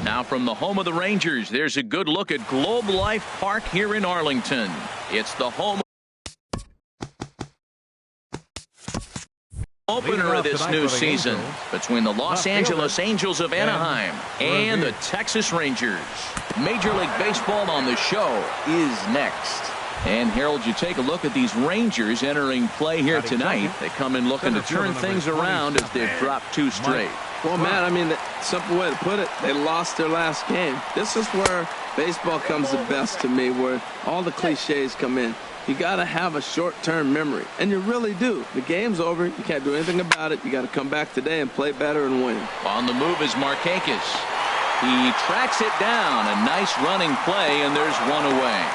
Now from the home of the Rangers, there's a good look at Globe Life Park here in Arlington. It's the home opener of this new season between the Los Angeles Angels of Anaheim and the Texas Rangers. Major League Baseball on the show is next. And Harold, you take a look at these Rangers entering play here tonight. They come in looking to turn things around as they've dropped 2 straight. Well, Matt, I mean, the simple way to put it, they lost their last game. This is where baseball comes the best to me, where all the cliches come in. You got to have a short-term memory, and you really do. The game's over. You can't do anything about it. You got to come back today and play better and win. On the move is Markakis. He tracks it down. A nice running play, and there's one away.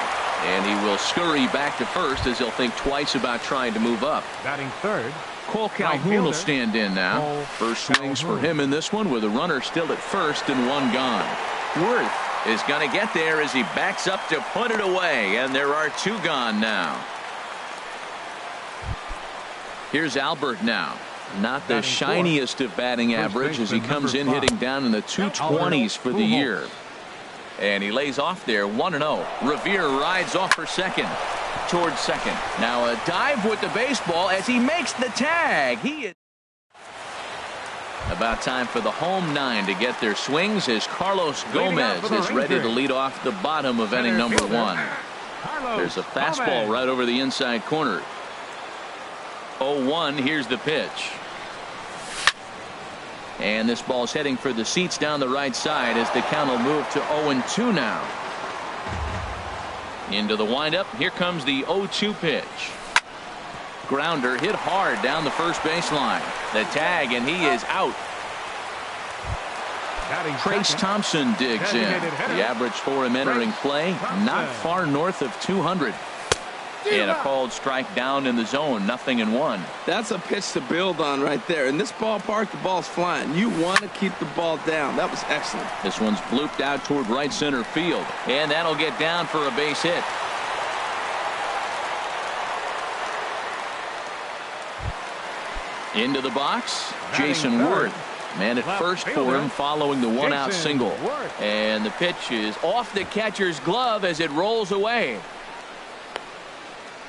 And he will scurry back to first as he'll think twice about trying to move up. Batting third. Cole Calhoun will stand in now. First swings for him in this one with a runner still at first and 1 gone. Worth is going to get there as he backs up to put it away, and there are 2 gone now. Here's Albert now. Not the shiniest of batting average as he comes in hitting down in the 220s for the year. And he lays off there 1-0. Revere rides off for second. Towards second. Now a dive with the baseball as he makes the tag. He is about time for the home 9 to get their swings as Carlos Gomez is ready to lead off the bottom of inning number 1. There's a fastball right over the inside corner. 0-1. Here's the pitch. And this ball's heading for the seats down the right side as the count will move to 0-2 now. Into the windup. Here comes the 0-2 pitch. Grounder hit hard down the first baseline. The tag, and he is out. Trace Thompson digs in. The average for him entering play, not far north of 200. And a called strike down in the zone. 0-1. That's a pitch to build on right there. In this ballpark, the ball's flying. You want to keep the ball down. That was excellent. This one's blooped out toward right center field. And that'll get down for a base hit. Into the box, Jason Worth. Man at first for him following the 1-out single. And the pitch is off the catcher's glove as it rolls away.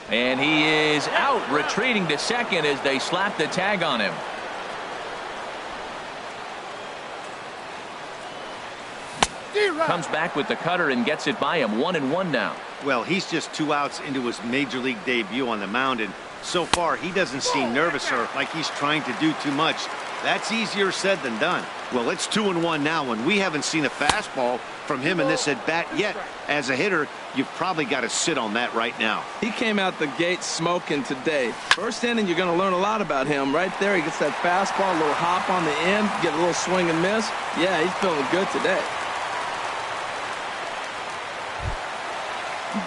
And he is out, retreating to second as they slap the tag on him. Comes back with the cutter and gets it by him. 1-1 now. Well, he's just 2 outs into his major league debut on the mound, and so far he doesn't seem nervous or like he's trying to do too much. That's easier said than done. Well, it's 2-1 now, and we haven't seen a fastball from him in this at bat yet. As a hitter, you've probably got to sit on that right now. He came out the gate smoking today. First inning, you're going to learn a lot about him. Right there, he gets that fastball, a little hop on the end, get a little swing and miss. Yeah, he's feeling good today.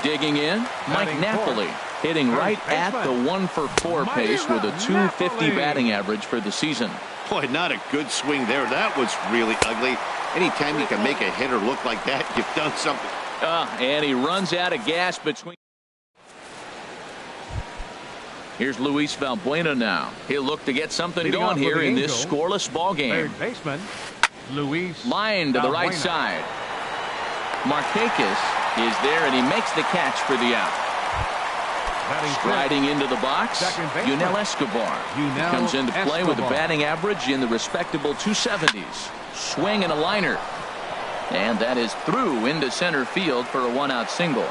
Digging in, Mike Napoli, hitting right at the 1-for-4 pace with a .250 batting average for the season. Boy, not a good swing there. That was really ugly. Anytime you can make a hitter look like that, you've done something. And he runs out of gas between. Here's Luis Valbuena now. He'll look to get something going here in this scoreless ball game. Third baseman, Luis. Line to the right side. Markakis is there, and he makes the catch for the out. Striding into the box, Yunel Escobar. Comes into play with a batting average in the respectable 270s. Swing and a liner. And that is through into center field for a 1-out single.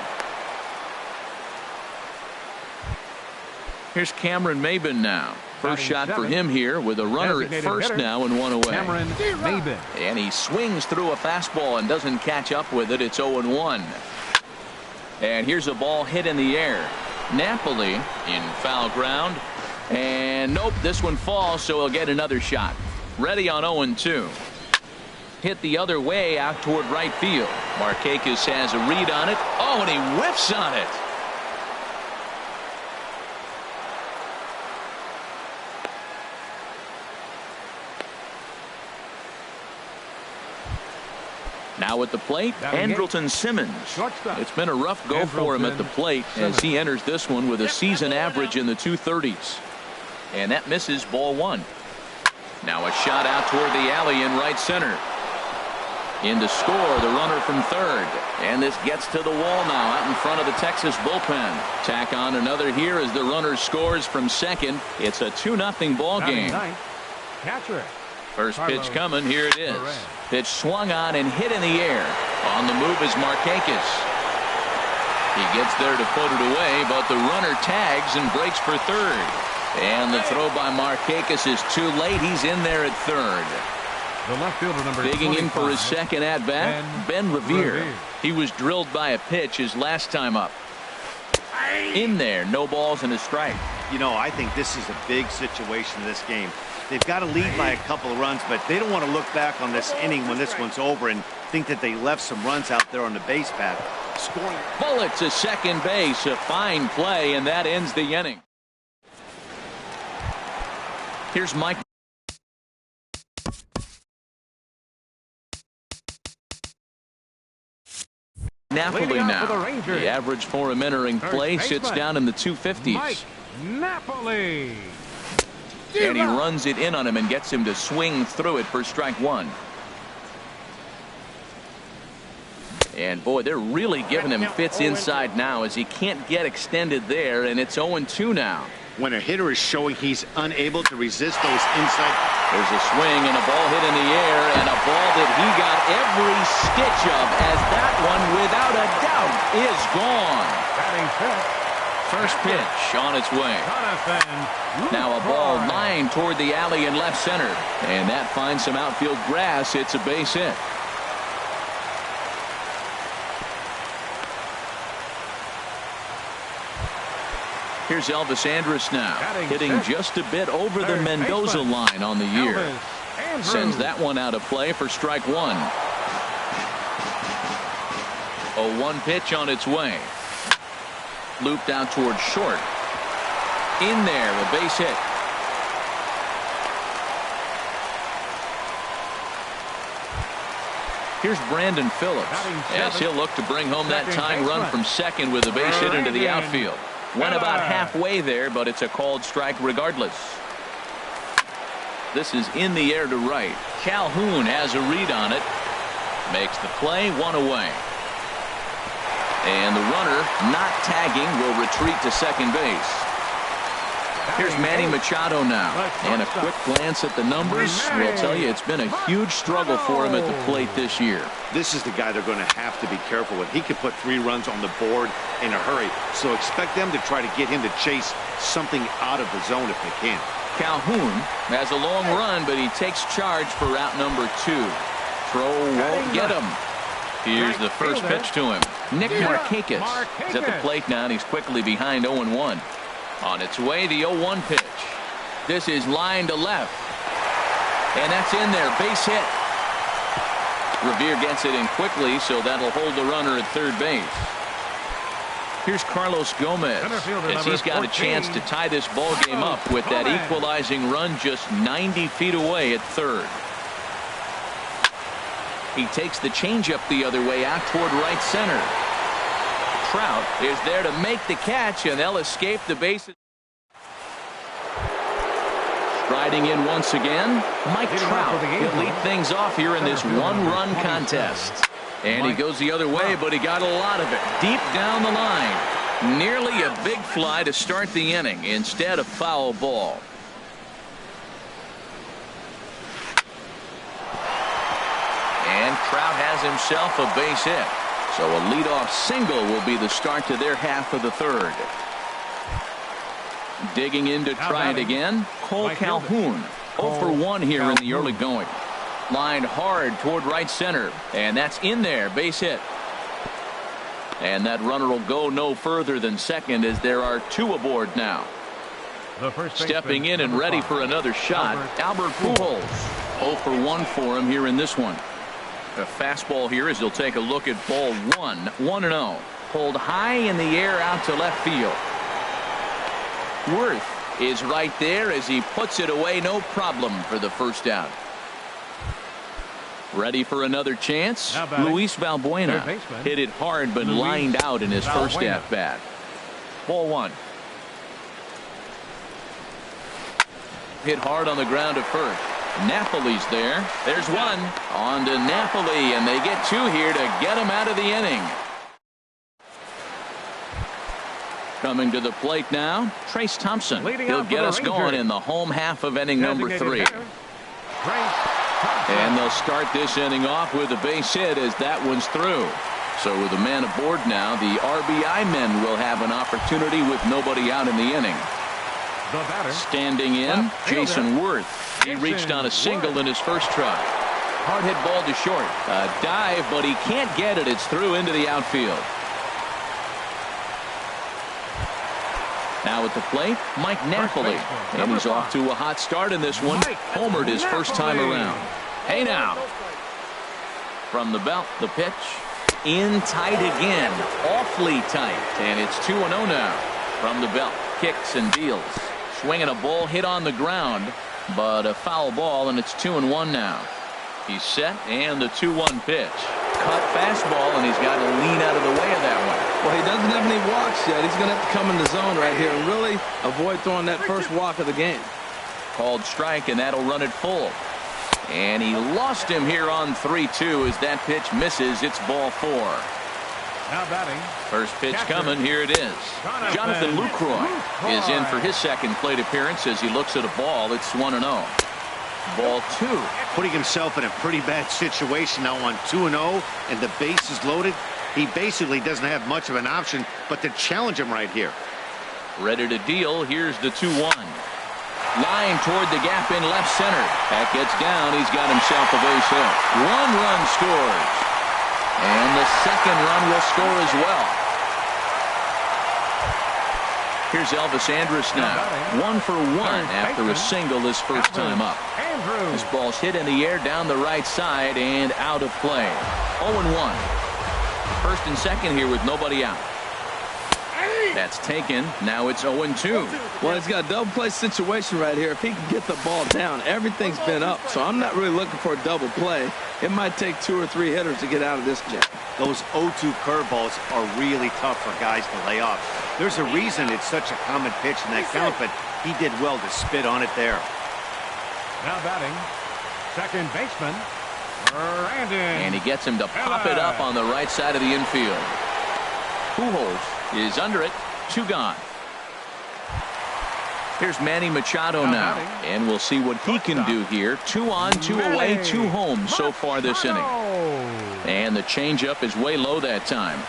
Here's Cameron Maybin now. First shot for him here with a runner at first now and 1 away. Cameron Maybin. And he swings through a fastball and doesn't catch up with it. It's 0-1. And here's a ball hit in the air. Napoli in foul ground. And nope, this one falls, so he'll get another shot. Ready on 0-2. Hit the other way out toward right field. Markakis has a read on it. Oh, and he whiffs on it. Now at the plate, Andrelton Simmons. It's been a rough go for him at the plate as he enters this one with a season average in the 230s. And that misses ball 1. Now a shot out toward the alley in right center. In to score, the runner from third. And this gets to the wall now out in front of the Texas bullpen. Tack on another here as the runner scores from second. It's a 2-0 ball game. Catcher. First pitch coming. Here it is. Pitch swung on and hit in the air. On the move is Markakis. He gets there to put it away, but the runner tags and breaks for third. And the throw by Markakis is too late. He's in there at third. The left fielder, number Digging in for his second at-bat, Ben Revere. He was drilled by a pitch his last time up. In there, no balls and a strike. You know, I think this is a big situation in this game. They've got to lead by a couple of runs, but they don't want to look back on this inning when this one's over and think that they left some runs out there on the base path. Scoring. Bullet to second base. A fine play, and that ends the inning. Here's Mike. Napoli now. The average for him entering play sits down in the 250s. Mike Napoli. And he runs it in on him and gets him to swing through it for strike one. And boy, they're really giving him fits inside now as he can't get extended there, and it's 0-2 now. When a hitter is showing he's unable to resist those inside. There's a swing and a ball hit in the air, and a ball that he got every stitch of, as that one, without a doubt, is gone. First pitch on its way. Now a ball lined toward the alley in left center, and that finds some outfield grass. It's a base hit. Here's Elvis Andrus now, hitting just a bit over the Mendoza line on the year. Sends that one out of play for strike one. 0-1 pitch on its way. Looped out towards short. In there, a base hit. Here's Brandon Phillips, as he'll look to bring home that tying run from second with a base hit into the outfield. Went about halfway there, but it's a called strike regardless. This is in the air to right. Calhoun has a read on it. Makes the play, one away. And the runner, not tagging, will retreat to second base. Here's Manny Machado now. And a quick glance at the numbers will tell you it's been a huge struggle for him at the plate this year. This is the guy they're going to have to be careful with. He could put 3 runs on the board in a hurry. So expect them to try to get him to chase something out of the zone if they can. Calhoun has a long run, but he takes charge for route number 2. Throw won't get him. Here's the first pitch to him. Nick Markakis is at the plate now, and he's quickly behind 0-1. On its way, the 0-1 pitch. This is line to left. And that's in there. Base hit. Revere gets it in quickly, so that'll hold the runner at third base. Here's Carlos Gomez, as he's got a chance to tie this ball game up with that equalizing run just 90 feet away at third. He takes the changeup the other way out toward right center. Trout is there to make the catch, and they'll escape the bases. Striding in once again, Mike Trout will lead things off here in this one-run contest. And he goes the other way, but he got a lot of it deep down the line. Nearly a big fly to start the inning instead of foul ball. And Trout has himself a base hit. So a leadoff single will be the start to their half of the third. Digging in to try it again, Cole Calhoun. 0 for 1 here in the early going. Lined hard toward right center, and that's in there, base hit. And that runner will go no further than second as there are 2 aboard now. Stepping in and ready for another shot, Albert Pujols. 0 for 1 for him here in this one. A fastball here as he'll take a look at ball 1. 1-0. Pulled high in the air out to left field. Worth is right there as he puts it away, no problem for the first out. Ready for another chance? Luis Valbuena hit it hard but lined out in his first at-bat. Ball 1. Hit hard on the ground at first. Napoli's there. There's one. On to Napoli, and they get two here to get him out of the inning. Coming to the plate now, Trace Thompson. He'll get us going in the home half of inning number 3. And they'll start this inning off with a base hit as that one's through. So with a man aboard now, the RBI men will have an opportunity with nobody out in the inning. Standing in, Jason Worth. He reached on a single in his first try. Hard hit ball to short. A dive, but he can't get it. It's through into the outfield. Now at the plate, Mike Napoli. And he's off to a hot start in this one. Homered his first time around. Hey now. From the belt, the pitch. In tight again. Awfully tight. And it's 2-0 now. From the belt, kicks and deals. Swinging a ball hit on the ground. But a foul ball, and it's 2-1 now. He's set, and the 2-1 pitch. Cut fastball, and he's got to lean out of the way of that one. Well, he doesn't have any walks yet. He's going to have to come in the zone right here and really avoid throwing that first walk of the game. Called strike, and that'll run it full. And he lost him here on 3-2 as that pitch misses. It's ball 4. Now batting. First pitch coming. Here it is. Jonathan Lucroy is in for his second plate appearance as he looks at a ball. It's 1-0. Ball 2. Putting himself in a pretty bad situation now on 2-0, and the base is loaded. He basically doesn't have much of an option but to challenge him right here. Ready to deal. Here's the 2-1. Line toward the gap in left center. That gets down. He's got himself a base hit. 1 run scores. And the second run will score as well. Here's Elvis Andrus now. 1 for 1 after a single his first time up. This ball's hit in the air down the right side and out of play. 0-1. First and second here with nobody out. That's taken. Now it's 0-2. Well, he's got a double play situation right here. If he can get the ball down, everything's been up. So I'm not really looking for a double play. It might take 2 or 3 hitters to get out of this jam. Those 0-2 curveballs are really tough for guys to lay off. There's a reason it's such a common pitch in that count, but he did well to spit on it there. Now batting, second baseman, Brandon. And he gets him to pop it up on the right side of the infield. Pujols is under it. 2 gone. Here's Manny Machado now, and we'll see what he can do here. 2 on, 2 away, 2 home so far this inning. And the changeup is way low that time.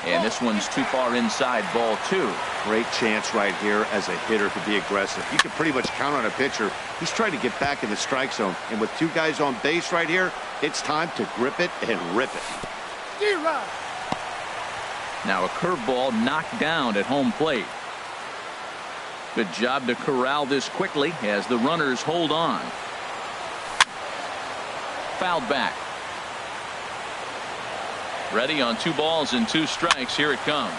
And this one's too far inside, ball 2. Great chance right here as a hitter to be aggressive. You can pretty much count on a pitcher. He's trying to get back in the strike zone. And with 2 guys on base right here, it's time to grip it and rip it. Now a curveball knocked down at home plate. Good job to corral this quickly as the runners hold on. Fouled back. Ready on 2 balls and 2 strikes. Here it comes.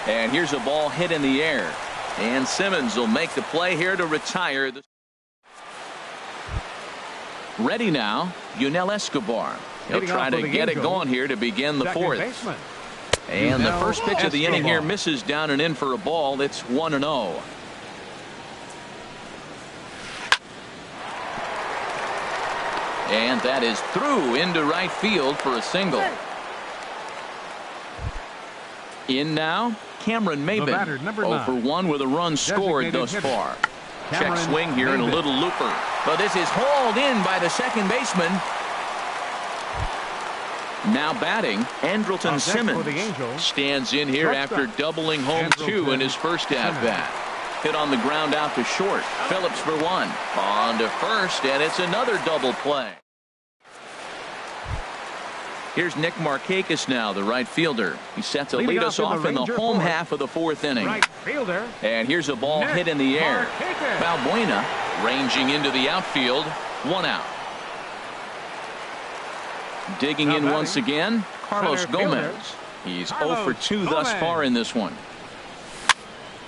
And here's a ball hit in the air. And Simmons will make the play here to retire. Ready now, Yunel Escobar. He'll try to get it going here to begin the 4th. And the first pitch of the inning here misses down and in for a ball. It's 1-0. And that is through into right field for a single. In now, Cameron Maybin. 0 for 1 with a run scored thus far. Check swing here and a little looper. But this is hauled in by the second baseman. Now batting, Andrelton Simmons stands in here after doubling home 2 in his first at-bat. Hit on the ground out to short. Phillips for 1. On to first, and it's another double play. Here's Nick Markakis now, the right fielder. He's set to lead us off in the home half of the 4th inning. And here's a ball hit in the air. Balbuena ranging into the outfield. 1 out. Digging in once again, Carlos Gomez. He's 0 for 2 thus far in this one.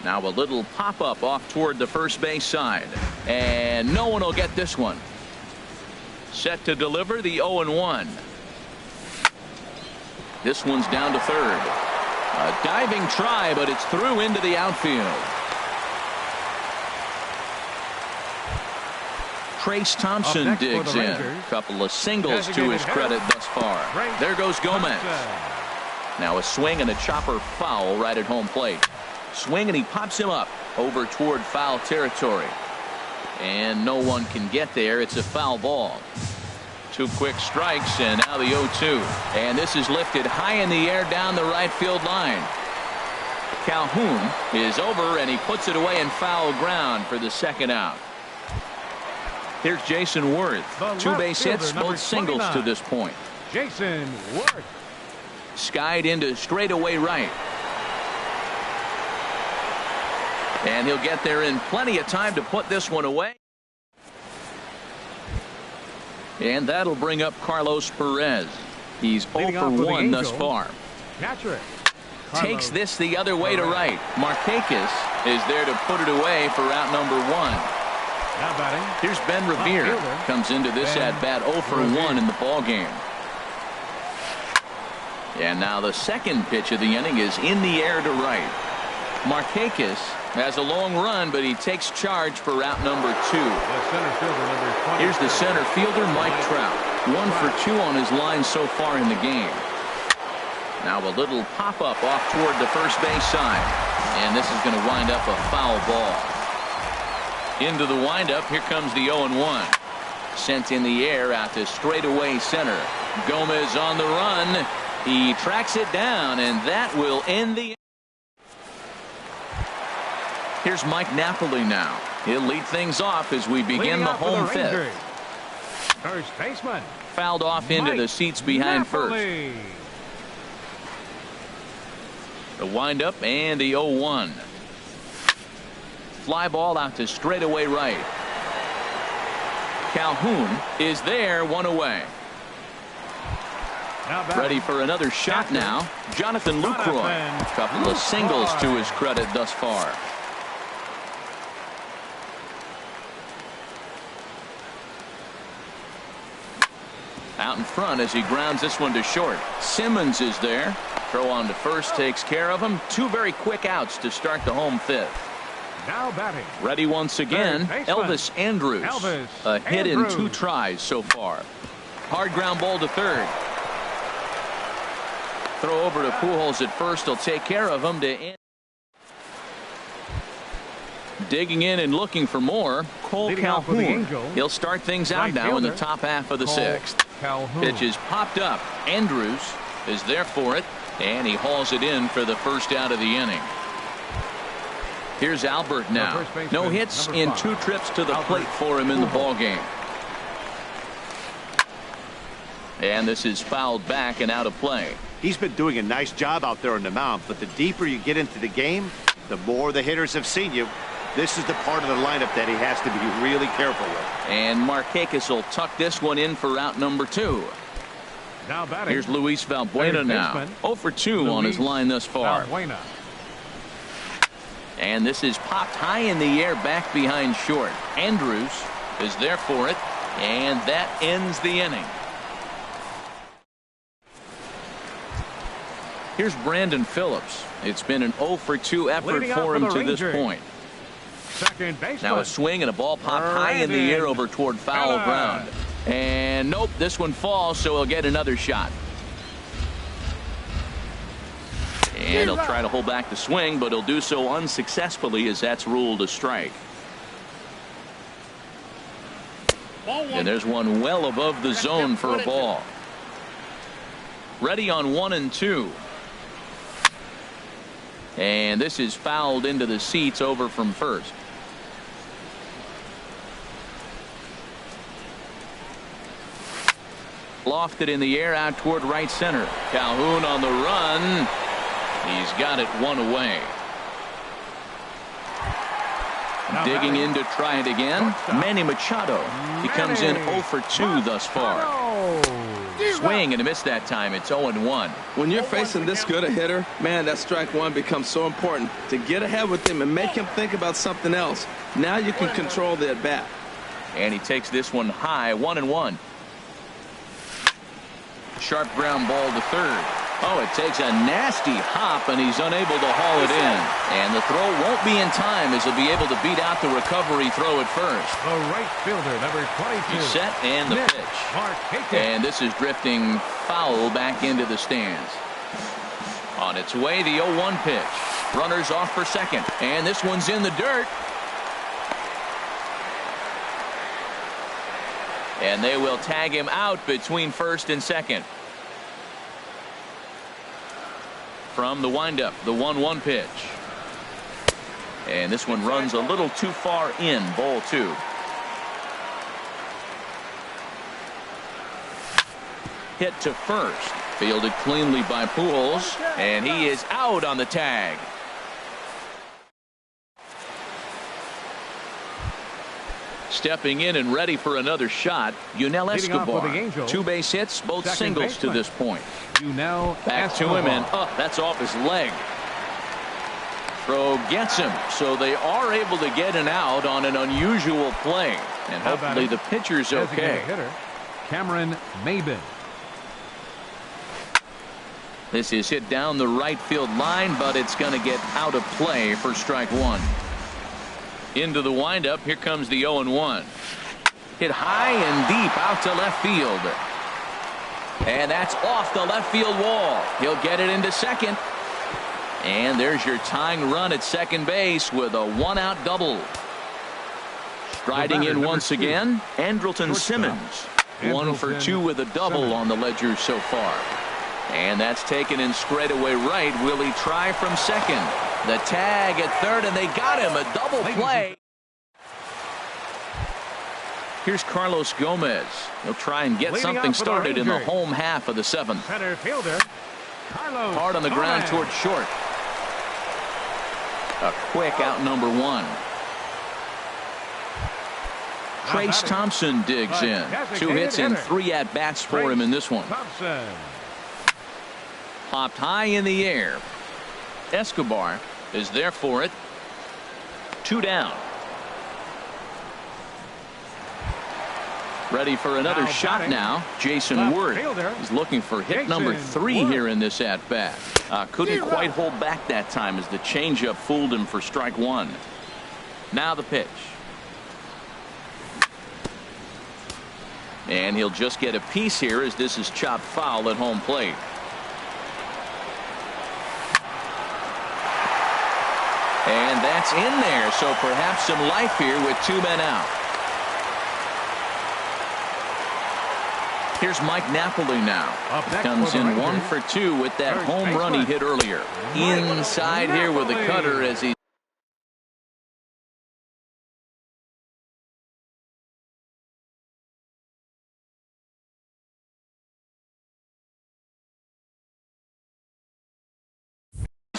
Now a little pop-up off toward the first base side. And no one will get this one. Set to deliver the 0-1. This one's down to third. A diving try, but it's through into the outfield. Trace Thompson digs in. A couple of singles to his credit thus far. There goes Gomez. Now a swing and a chopper foul right at home plate. Swing and he pops him up over toward foul territory. And no one can get there. It's a foul ball. 2 quick strikes and now the 0-2. And this is lifted high in the air down the right field line. Calhoun is over and he puts it away in foul ground for the second out. Here's Jason Worth. 2 base hits, both singles to this point. Jason Worth. Skied into straightaway right. And he'll get there in plenty of time to put this one away. And that'll bring up Carlos Perez. He's 0 for 1 thus far. Takes this the other way to right. Markakis is there to put it away for out number 1. Here's Ben Revere. Comes into this at bat 0 for 1 in the ball game. And now the second pitch of the inning is in the air to right. Markakis has a long run, but he takes charge for out number 2. Here's the center fielder, Mike Trout. 1 for 2 on his line so far in the game. Now a little pop-up off toward the first base side. And this is going to wind up a foul ball. Into the windup, here comes the 0-1. Sent in the air out to straightaway center. Gomez on the run. He tracks it down, and that will end the. Here's Mike Napoli now. He'll lead things off as we begin the home fifth. First baseman. Fouled off into the seats behind first. The windup and the 0-1. Fly ball out to straightaway right. Calhoun is there, 1 away. Ready for another shot now. Jonathan Lucroy. A couple of singles to his credit thus far. Out in front as he grounds this one to short. Simmons is there. Throw on to first takes care of him. 2 very quick outs to start the home fifth. Now batting. Ready once again, Elvis Andrus. A hit in 2 tries so far. Hard ground ball to third. Throw over to Pujols at first. He'll take care of him to end. Digging in and looking for more, Cole Calhoun. He'll start things out now in the top half of the 6th. Pitch is popped up. Andrus is there for it, and he hauls it in for the first out of the inning. Here's Albert now. No hits in 2 trips to the plate for him in the ball game. And this is fouled back and out of play. He's been doing a nice job out there on the mound, but the deeper you get into the game, the more the hitters have seen you. This is the part of the lineup that he has to be really careful with. And Markakis will tuck this one in for out number 2. Now batting. Here's Luis Valbuena now. 0 for 2 on his line thus far. Valbuena. And this is popped high in the air back behind short. Andrus is there for it, and that ends the inning. Here's Brandon Phillips. It's been an 0 for 2 effort for him to this point. Now a swing and a ball popped high in the air over toward foul ground. And nope, this one falls, so he'll get another shot. And he'll try to hold back the swing, but he'll do so unsuccessfully as that's ruled a strike. And there's one well above the zone for a ball. Ready on 1 and 2. And this is fouled into the seats over from first. Lofted in the air out toward right center. Calhoun on the run. He's got it 1 away. Digging in to try it again. Manny Machado. He comes in 0 for 2 thus far. Swing and a miss that time. It's 0-1. When you're facing this good a hitter, man, that strike 1 becomes so important to get ahead with him and make him think about something else. Now you can control the at bat. And he takes this one high. 1-1. Sharp ground ball to third. Oh, it takes a nasty hop, and he's unable to haul it in. And the throw won't be in time as he'll be able to beat out the recovery throw at first. The right fielder, number 22. He's set, and the pitch. And this is drifting foul back into the stands. On its way, the 0-1 pitch. Runners off for second, and this one's in the dirt. And they will tag him out between first and second. From the windup, the 1-1 pitch. And this one runs a little too far in, ball 2. Hit to first. Fielded cleanly by Pujols, and he is out on the tag. Stepping in and ready for another shot, Yunel Escobar. 2 base hits, both singles to this point. Back to him, and that's off his leg. Throw gets him, so they are able to get an out on an unusual play. And hopefully the pitcher's okay. Cameron Maybin. This is hit down the right field line, but it's going to get out of play for strike 1. Into the windup, here comes the 0-1. Hit high and deep out to left field. And that's off the left field wall. He'll get it into second. And there's your tying run at second base with a 1-out double. Striding in once again, Andrelton Simmons. 1 for 2 with a double on the ledger so far. And that's taken in straightaway right. Will he try from second? The tag at third, and they got him. A double play. Here's Carlos Gomez. He'll try and get something started in the home half of the 7th. Center fielder, Carlos Hard on the ground toward short. A quick out number 1. Trace Thompson digs in. 2 hits and 3 at-bats for him in this one. Popped high in the air. Escobar is there for it. 2 down. Ready for another shot now. Jason Worth is looking for hit number 3 here in this at-bat. Couldn't quite hold back that time as the changeup fooled him for strike 1. Now the pitch. And he'll just get a piece here as this is chopped foul at home plate. And that's in there, so perhaps some life here with 2 men out. Here's Mike Napoli now. Comes in 1 for 2 with that home run he hit earlier. Inside here with the cutter as he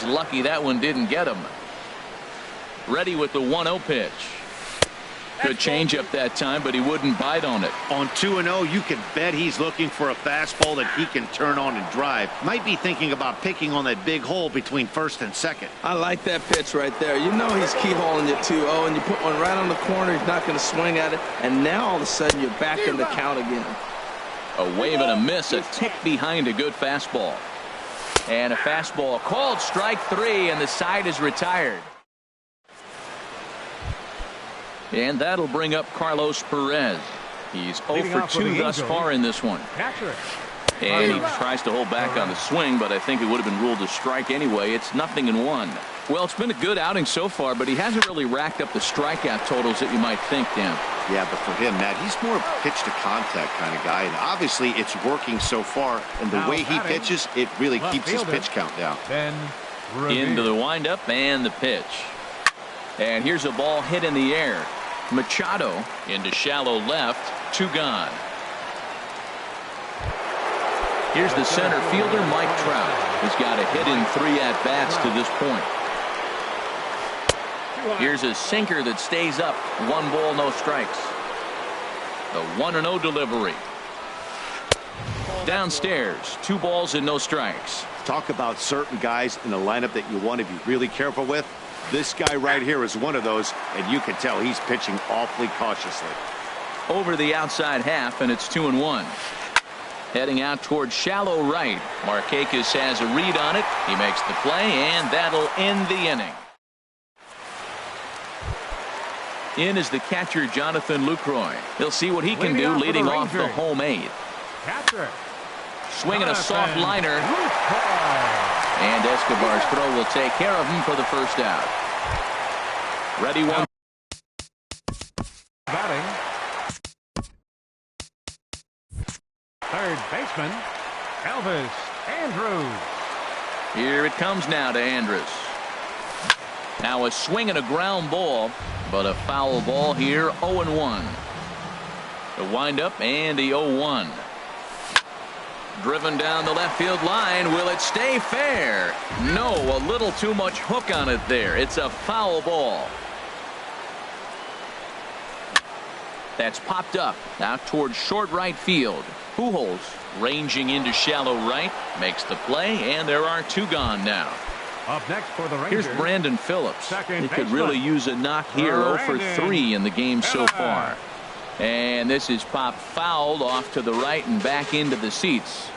lucky that one didn't get him. Ready with the 1-0 pitch. Good changeup that time, but he wouldn't bite on it. On 2-0, you can bet he's looking for a fastball that he can turn on and drive. Might be thinking about picking on that big hole between first and second. I like that pitch right there. You know he's keyholing you 2-0, and you put one right on the corner. He's not going to swing at it, and now all of a sudden you're back in the count again. A wave and a miss, a tick behind a good fastball. And a fastball called strike 3, and the side is retired. And that'll bring up Carlos Perez. He's 0 for 2 thus far in this one. And he tries to hold back on the swing, but I think it would have been ruled a strike anyway. It's 0-1. Well, it's been a good outing so far, but he hasn't really racked up the strikeout totals that you might think, Dan. Yeah, but for him, Matt, he's more pitch to contact kind of guy, and obviously it's working so far, and the way he pitches, it really keeps his pitch count down. Into the windup and the pitch. And here's a ball hit in the air. Machado into shallow left. 2 gone. Here's the center fielder, Mike Trout. He's got a hit in 3 at-bats to this point. Here's a sinker that stays up. 1 ball, no strikes. The 1-0 delivery. Downstairs, 2 balls and no strikes. Talk about certain guys in the lineup that you want to be really careful with. This guy right here is one of those, and you can tell he's pitching awfully cautiously. Over the outside half, and it's 2-1. Heading out towards shallow right. Markakis has a read on it. He makes the play, and that'll end the inning. In is the catcher, Jonathan Lucroy. He'll see what he can do leading off the home 8th. Catcher. Swinging a soft liner. And Escobar's throw will take care of him for the first out. Ready one. Batting. Third baseman, Elvis Andrus. Here it comes now to Andrus. Now a swing and a ground ball, but a foul ball here, 0-1. The windup and the 0-1. Driven down the left field line. Will it stay fair? No, a little too much hook on it there. It's a foul ball. That's popped up out towards short right field. Pujols ranging into shallow right, makes the play, and there are 2 gone now. Up next for the Rangers. Here's Brandon Phillips. He could really use a knock here. 0 for 3 in the game so far. And this is popped fouled off to the right and back into the seats.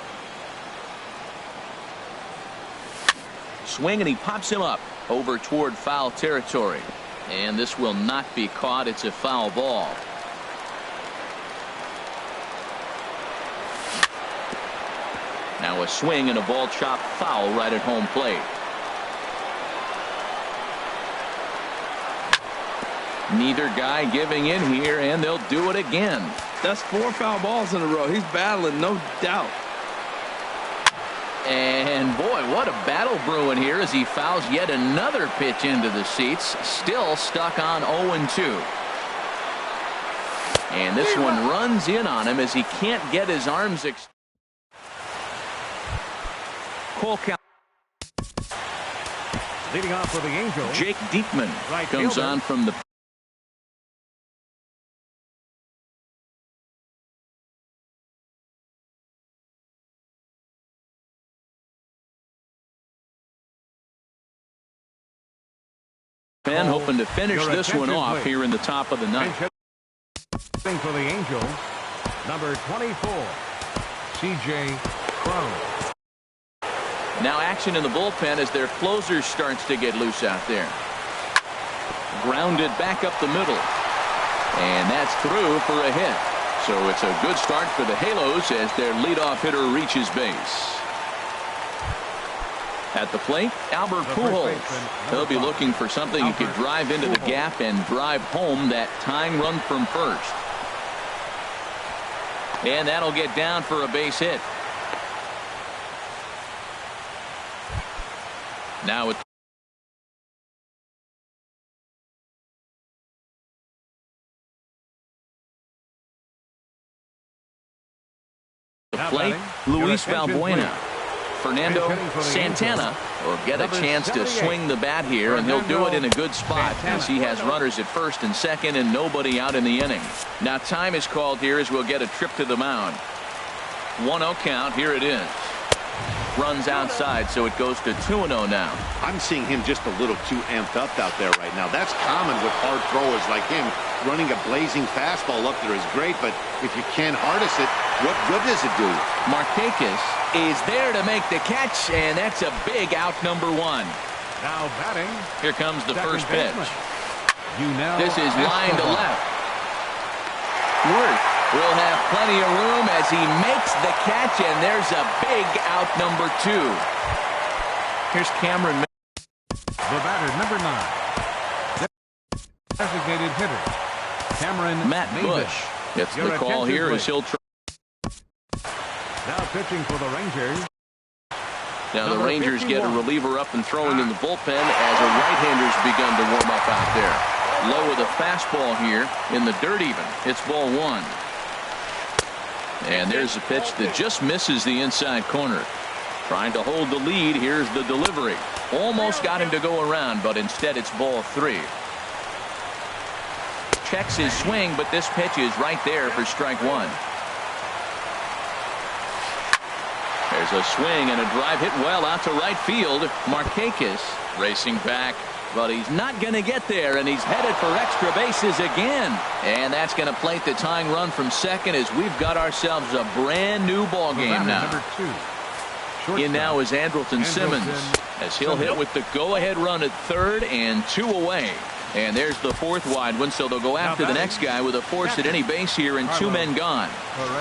Swing, and he pops him up over toward foul territory. And this will not be caught. It's a foul ball. Now a swing and a ball chopped foul right at home plate. Neither guy giving in here, and they'll do it again. That's 4 foul balls in a row. He's battling, no doubt. And boy, what a battle brewing here as he fouls yet another pitch into the seats. Still stuck on 0-2. And this one runs in on him as he can't get his arms extended. Cole count. Leading off for the Angels, Jake Diekman right comes fielder. on from the pen, hoping to finish this one off here in the top of the ninth. For the Angels, number 24, C.J. Cron. Now action in the bullpen as their closer starts to get loose out there. Grounded back up the middle. And that's through for a hit. So it's a good start for the Halos as their leadoff hitter reaches base. At the plate, Albert Pujols. He'll be looking for something he could drive into the gap and drive home that tying run from first. And that'll get down for a base hit. Now it's the plate, Luis Valbuena. Fernando Santana will get a chance to swing the bat here, and he'll do it in a good spot as he has runners at first and second and nobody out in the inning. Now time is called here as we'll get a trip to the mound. 1-0 count. Here it is. Runs outside, so it goes to 2-0 now. I'm seeing him just a little too amped up out there right now. That's common with hard throwers like him. Running a blazing fastball up there is great, but if you can't harness it, what good does it do? Markakis is there to make the catch, and that's a big out, number 1. Now batting. Here comes the first pitch. This is Escobar. line to left. Worth will have plenty of room as he makes the catch, and there's a big out, number 2. Here's Cameron. The batter, number 9. Designated hitter, Cameron Matt Bush gets the call here as he'll try. Now pitching for the Rangers. Now the Rangers get a reliever up and throwing in the bullpen as a right-hander's begun to warm up out there. Low with a fastball here in the dirt even. It's ball 1. And there's a pitch that just misses the inside corner. Trying to hold the lead. Here's the delivery. Almost got him to go around, but instead it's ball 3. Checks his swing, but this pitch is right there for strike 1. There's a swing and a drive hit well out to right field. Markakis racing back But he's not going to get there, and he's headed for extra bases again. And that's going to plate the tying run from second as we've got ourselves a brand new ball game now. Number 2. In now is Andrelton Simmons as he'll hit with the go-ahead run at third and 2 away. And there's the fourth wide one, so they'll go after the next guy with a force at any base here and 2 men gone.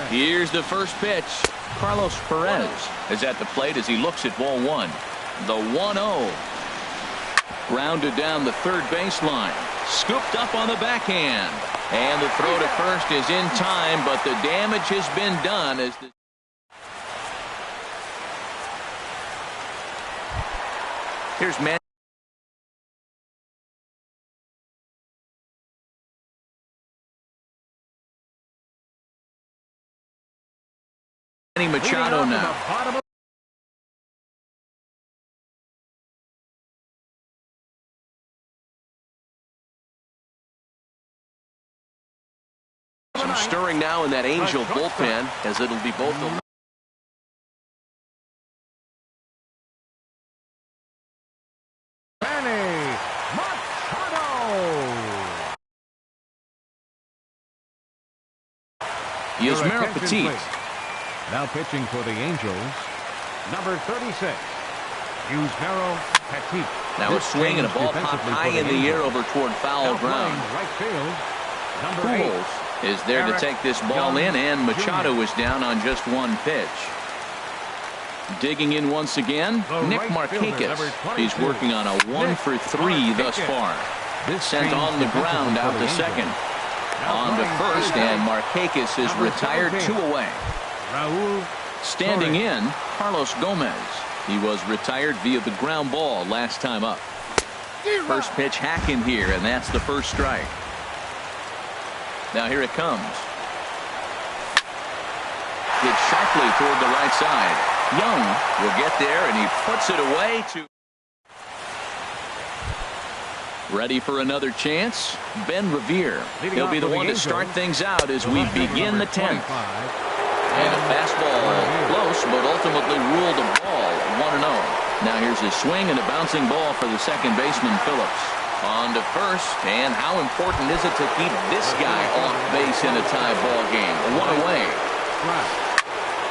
Here's the first pitch. Carlos Perez is at the plate as he looks at ball 1. The 1-0. Grounded down the third baseline. Scooped up on the backhand. And the throw to first is in time, but the damage has been done as the here's Manny Machado now. Some stirring now in that Angel bullpen as it'll be both the Yusmeiro Petit. Now pitching for the Angels, number 36, Yusmeiro Petit. Now a swing and a ball popped high in the air over toward foul ground. Right field, number 8 is there to take this ball in, and Machado is down on just 1 pitch. Digging in once again, Nick Markakis. He's working on a 1 for 3 thus far. Sent on the ground out to second. On to first, and Markakis is retired 2 away. Standing in, Carlos Gomez. He was retired via the ground ball last time up. First pitch hacking here, and that's the first strike. Now here it comes. Hit sharply toward the right side. Young will get there, and he puts it away to ready for another chance. Ben Revere. He'll be the one to start things out as we begin the 10th. And a fastball close, but ultimately ruled a ball 1-0. Now here's a swing and a bouncing ball for the second baseman Phillips. On to first, and how important is it to keep this guy off base in a tie ball game? 1 away.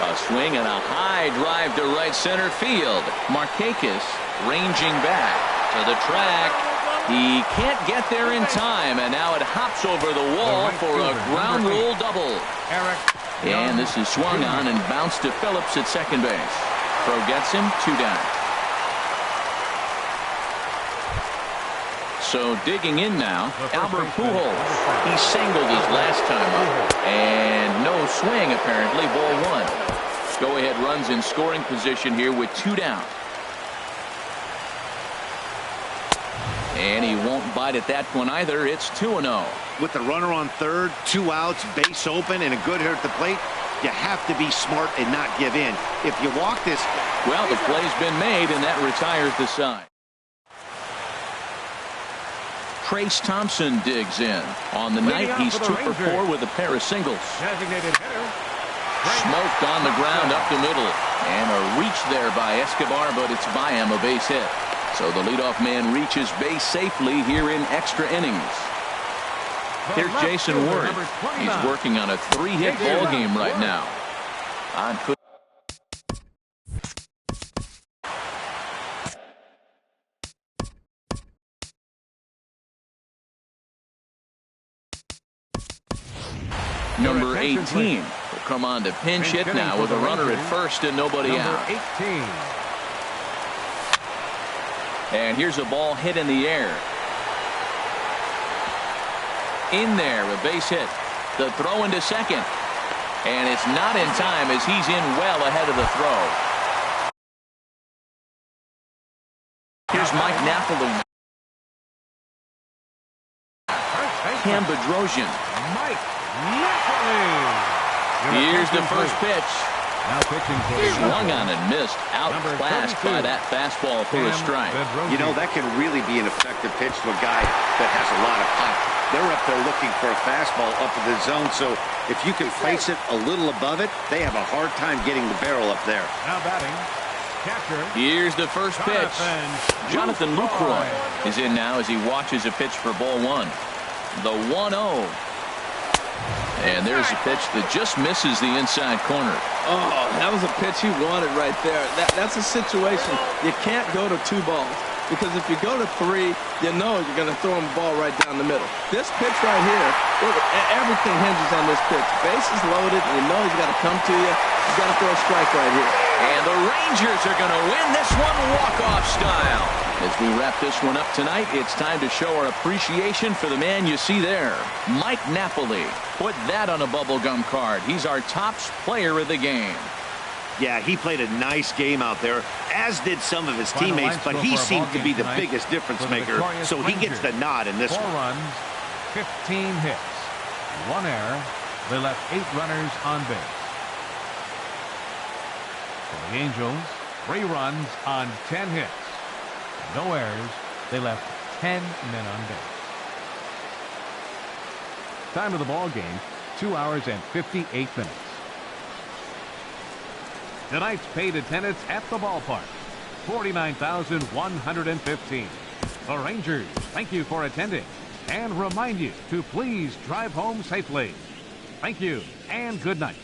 A swing and a high drive to right center field. Markakis ranging back to the track. He can't get there in time, and now it hops over the wall for a ground rule double. And this is swung on and bounced to Phillips at second base. Pro gets him, 2 down. So digging in now, Albert Pujols. He singled his last time up. And no swing apparently, ball 1. Go-ahead runs in scoring position here with 2 down. And he won't bite at that one either. It's 2-0. With the runner on third, 2 outs, base open, and a good hitter at the plate, you have to be smart and not give in. If you walk this... Well, the play's been made, and that retires the side. Trace Thompson digs in. On the night, he's 2 for 4 with a pair of singles. Designated hitter. Smoked on the ground up the middle. And a reach there by Escobar, but it's by him, a base hit. So the leadoff man reaches base safely here in extra innings. Here's Jason Ward. He's working on a 3-hit ball game right now. Number 18 will come on to pinch hit now with a runner at first and nobody out. 18. And here's a ball hit in the air. In there, a base hit. The throw into second. And it's not in time as he's in well ahead of the throw. Here's Mike Napoli. Cam Bedrosian. Mike Napoli. Here's the first pitch. Now pitching for the Swung on and missed. Outclassed by that fastball for a strike. You know, that can really be an effective pitch to a guy that has a lot of pop. They're up there looking for a fastball up in the zone, so if you can place it a little above it, they have a hard time getting the barrel up there. Now batting, catcher. Here's the first pitch. Jonathan Lucroy is in now as he watches a pitch for ball one. The 1-0. And there's a pitch that just misses the inside corner. Oh, that was a pitch he wanted right there. That's a situation you can't go to 2 balls. Because if you go to 3, you know you're going to throw him a ball right down the middle. This pitch right here, everything hinges on this pitch. Bases loaded, and you know he's got to come to you. He's got to throw a strike right here. And the Rangers are going to win this one walk-off style. As we wrap this one up tonight, it's time to show our appreciation for the man you see there, Mike Napoli. Put that on a bubblegum card. He's our top player of the game. Yeah, he played a nice game out there, as did some of his teammates, but he seemed to be the biggest difference maker, so he gets the nod in this 4 one. runs, 15 hits, 1 error. They left 8 runners on base. For the Angels, 3 runs on 10 hits. No errors. They left 10 men on base. Time of the ball game, 2 hours and 58 minutes. Tonight's paid attendance at the ballpark, 49,115. The Rangers thank you for attending and remind you to please drive home safely. Thank you and good night.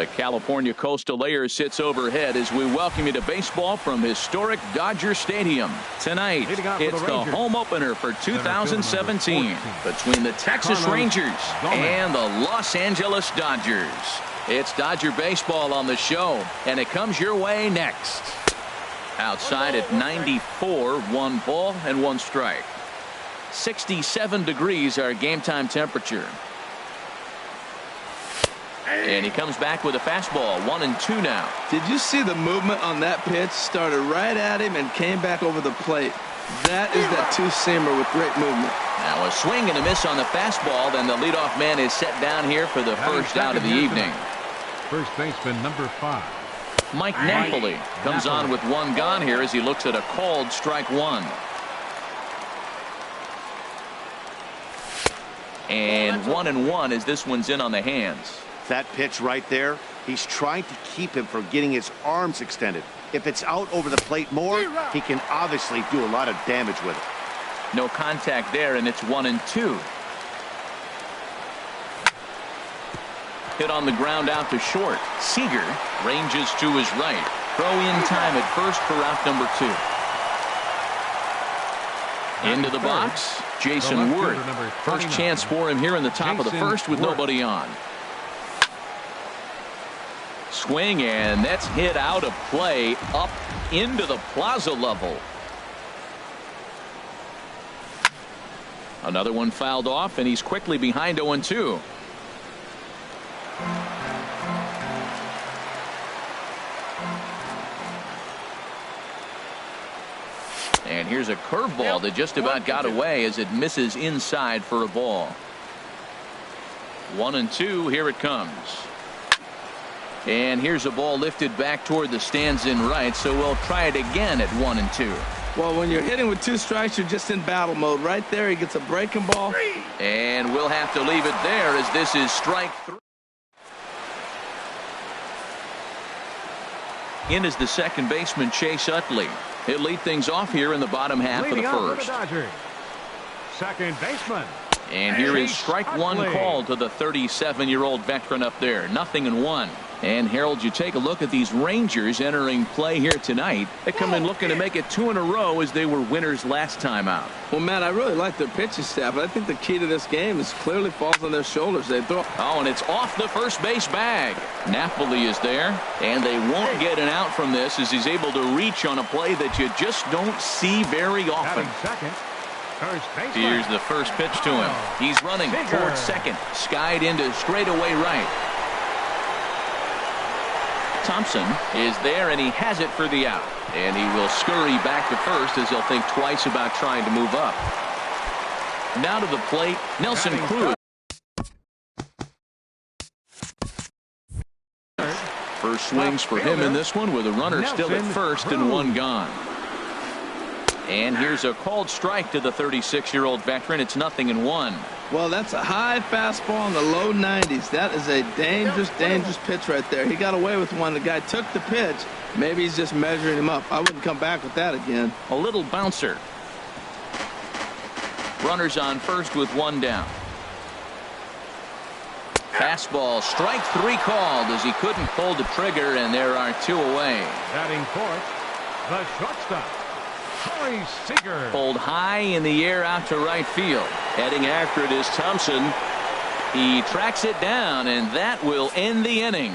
The California Coastal Layer sits overhead as we welcome you to baseball from historic Dodger Stadium. Tonight, it's the home opener for 2017 between the Texas Rangers and the Los Angeles Dodgers. It's Dodger baseball on the show, and it comes your way next. Outside at 94, 1 ball and 1 strike. 67 degrees our game time temperature. And he comes back with a fastball, 1-2 now. Did you see the movement on that pitch? Started right at him and came back over the plate. That is that two-seamer with great movement. Now a swing and a miss on the fastball. Then the leadoff man is set down here for the first out of the evening. First baseman number 5. Mike Napoli comes on with 1 gone here as he looks at a called strike 1. And 1-1 as this one's in on the hands. That pitch right there, he's trying to keep him from getting his arms extended. If it's out over the plate more, he can obviously do a lot of damage with it. No contact there, and it's 1-2. Hit on the ground out to short. Seager ranges to his right. Throw in time at first for out number 2. Into the box, Jason Ward. First chance for him here in the top of the first with nobody on. Swing, and that's hit out of play up into the plaza level. Another one fouled off, and he's quickly behind 0-2. And here's a curveball that just about got away as it misses inside for a ball. 1-2, here it comes. And here's a ball lifted back toward the stands in right, so we'll try it again at 1-2. Well, when you're hitting with 2 strikes, you're just in battle mode. Right there, he gets a breaking ball. And we'll have to leave it there as this is strike 3. In is the second baseman, Chase Utley. He'll lead things off here in the bottom half of the first. Second baseman. And here is strike 1 called to the 37-year-old veteran up there. 0-1. And Harold, you take a look at these Rangers entering play here tonight. They come in looking to make it 2 in a row as they were winners last time out. Well, Matt, I really like their pitching staff, but I think the key to this game is clearly falls on their shoulders. They throw. Oh, and it's off the first base bag. Napoli is there, and they won't get an out from this as he's able to reach on a play that you just don't see very often. Here's the first pitch to him. He's running towards second. Skied into straightaway right. Thompson is there, and he has it for the out. And he will scurry back to first as he'll think twice about trying to move up. Now to the plate, Nelson Cruz. First swings for him in this one with a runner still at first and 1 gone. And here's a called strike to the 36-year-old veteran. It's 0-1. Well, that's a high fastball in the low 90s. That is a dangerous pitch right there. He got away with one. The guy took the pitch. Maybe he's just measuring him up. I wouldn't come back with that again. A little bouncer. Runners on first with 1 down. Fastball, strike 3 called as he couldn't pull the trigger, and there are 2 away. Batting fourth, the shortstop, Seager. Pulled high in the air out to right field. Heading after it is Thompson. He tracks it down, and that will end the inning.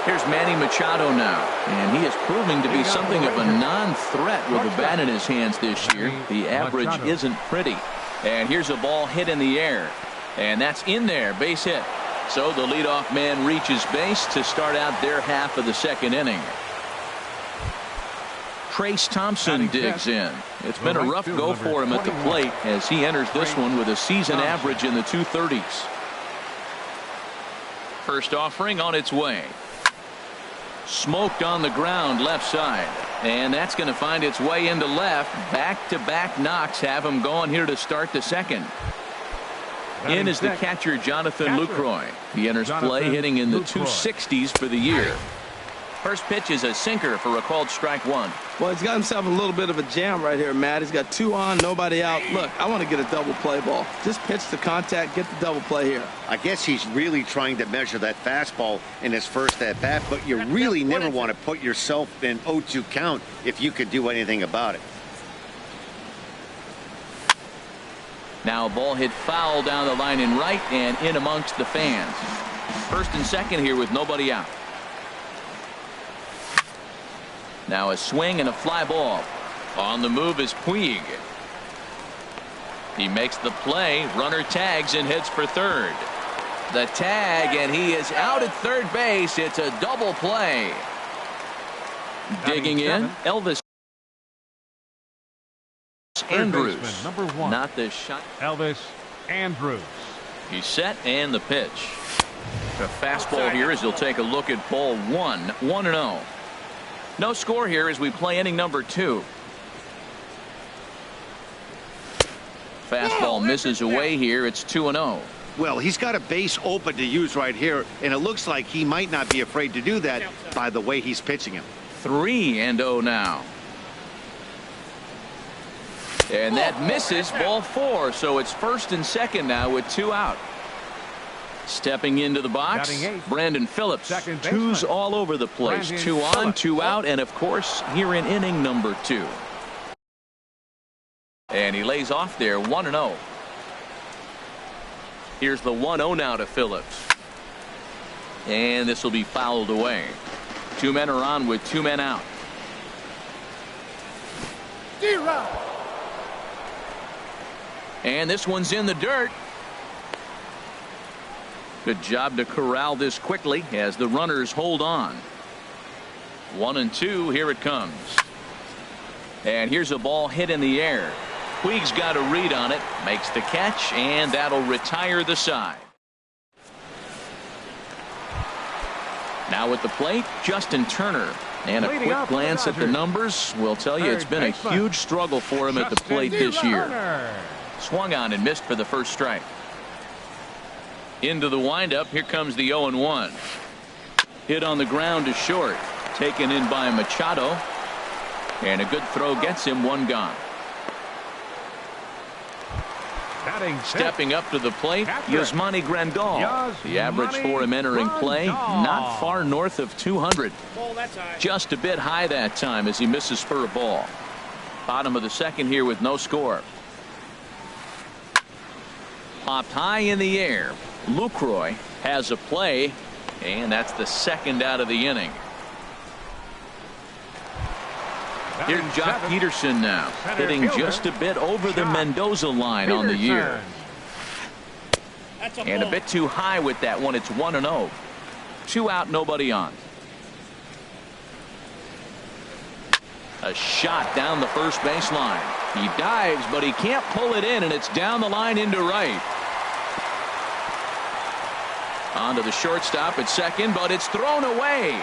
Here's Manny Machado now, and he is proving to be something of a non-threat with the bat in his hands this year. The average isn't pretty. And here's a ball hit in the air, and that's in there, base hit. So the leadoff man reaches base to start out their half of the second inning. Trace Thompson digs in. It's been a rough go for him at the plate as he enters this one with a season average in the 230s. First offering on its way. Smoked on the ground left side, and that's going to find its way into left. Back-to-back knocks have him going here to start the second. In is the catcher, Jonathan Lucroy. He enters play hitting in the 260s for the year. First pitch is a sinker for a called strike one. Well, he's got himself a little bit of a jam right here, Matt. He's got 2 on, nobody out. Look, I want to get a double play ball. Just pitch the contact, get the double play here. I guess he's really trying to measure that fastball in his first at-bat, but you really never want to put yourself in 0-2 count if you could do anything about it. Now a ball hit foul down the line in right and in amongst the fans. First and second here with nobody out. Now a swing and a fly ball. On the move is Puig. He makes the play. Runner tags and heads for third. The tag, and he is out at third base. It's a double play. Digging in, Elvis Andrews. Number 1. Not the shot. Elvis Andrews. He's set and the pitch. The fastball here as he'll take a look at ball 1. 1-0. No score here as we play inning number 2. Fastball misses away here. It's 2-0. Well, he's got a base open to use right here, and it looks like he might not be afraid to do that by the way he's pitching him. 3-0 now. And that misses ball 4, so it's first and second now with 2 out. Stepping into the box, Brandon Phillips. Twos all over the place. 2 on, 2 out, and of course here in inning number 2. And he lays off there. 1-0. Here's the 1-0 now to Phillips. And this will be fouled away. 2 men are on with 2 men out. And this one's in the dirt. Good job to corral this quickly as the runners hold on. 1-2. Here it comes. And here's a ball hit in the air. Puig's got a read on it, makes the catch, and that'll retire the side. Now at the plate, Justin Turner. And a quick glance at the numbers will tell you it's been a huge struggle for him at the plate this year. Swung on and missed for the first strike. Into the windup. Here comes the 0-1. Hit on the ground to short. Taken in by Machado. And a good throw gets him 1 gone. Stepping up to the plate, Yasmani Grandal. The average for him entering play, not far north of 200. Just a bit high that time as he misses for a ball. Bottom of the second here with no score. Popped high in the air. Lucroy has a play, and that's the second out of the inning. Here's Jock Peterson now, hitting just a bit over the Mendoza line on the year. And a bit too high with that one. It's 1-0. 2 out, nobody on. A shot down the first baseline. He dives, but he can't pull it in, and it's down the line into right. On to the shortstop at second, but it's thrown away.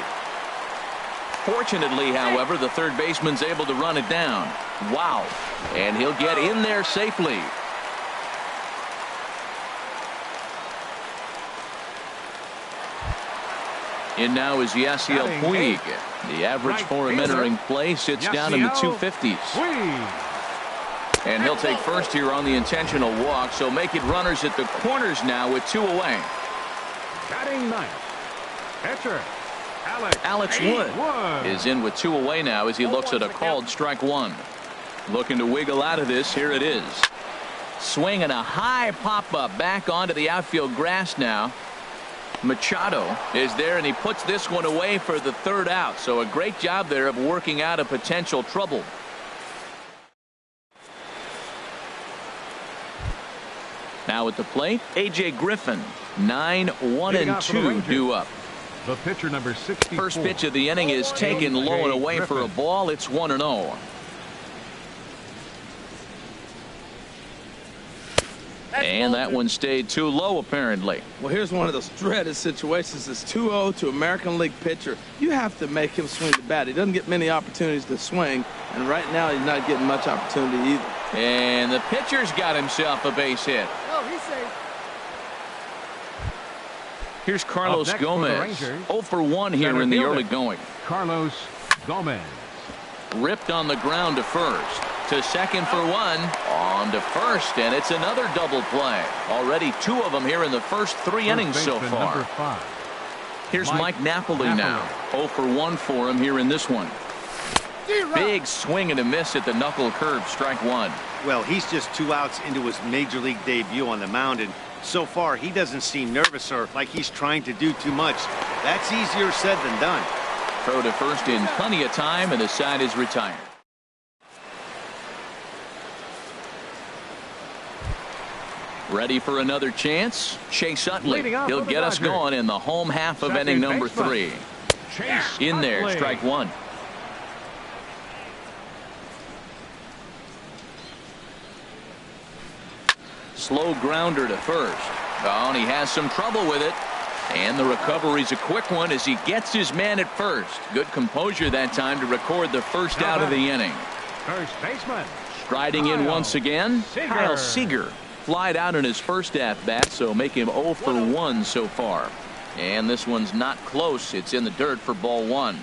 Fortunately, however, the third baseman's able to run it down. Wow. And he'll get in there safely. In now is Yasiel Puig. The average for him entering play sits down in the 250s. And he'll take first here on the intentional walk, so make it runners at the corners now with 2 away. Batting ninth, pitcher Alex Wood is in with 2 away now as he looks at a called strike 1. Looking to wiggle out of this. Here it is. Swinging a high pop-up back onto the outfield grass now. Machado is there, and he puts this one away for the 3rd out. So a great job there of working out a potential trouble. Now at the plate, A.J. Griffin. 9-1-2 due up. The pitcher number 64. First pitch of the inning is taken low and away for a ball. It's 1-0. And that one stayed too low, apparently. Well, here's one of those dreaded situations. It's 2-0 to American League pitcher. You have to make him swing the bat. He doesn't get many opportunities to swing, and right now he's not getting much opportunity either. And the pitcher's got himself a base hit. Oh, he's safe. Here's Carlos Up next for the Gomez. Rangers, 0 for 1 here center in the fielder, early going. Carlos Gomez. Ripped on the ground to first. To second for 1. On to first, and it's another double play. Already 2 of them here in the first 3 innings so Baseman far. number 5. Here's Mike Napoli now. 0 for 1 for him here in this one. Big swing and a miss at the knuckle curve, strike 1. Well, he's just 2 outs into his major league debut on the mound, and so far he doesn't seem nervous or like he's trying to do too much. That's easier said than done. Throw to first in plenty of time, and the side is retired. Ready for another chance? Chase Utley. He'll get us going in the home half of inning number 3. In there, strike 1. Slow grounder to first. Oh, and he has some trouble with it. And the recovery's a quick one as he gets his man at first. Good composure that time to record the first out of the inning. First baseman. Striding in once again, Kyle Seager. Flied out in his first at-bat, so make him 0 for 1 so far. And this one's not close. It's in the dirt for ball 1.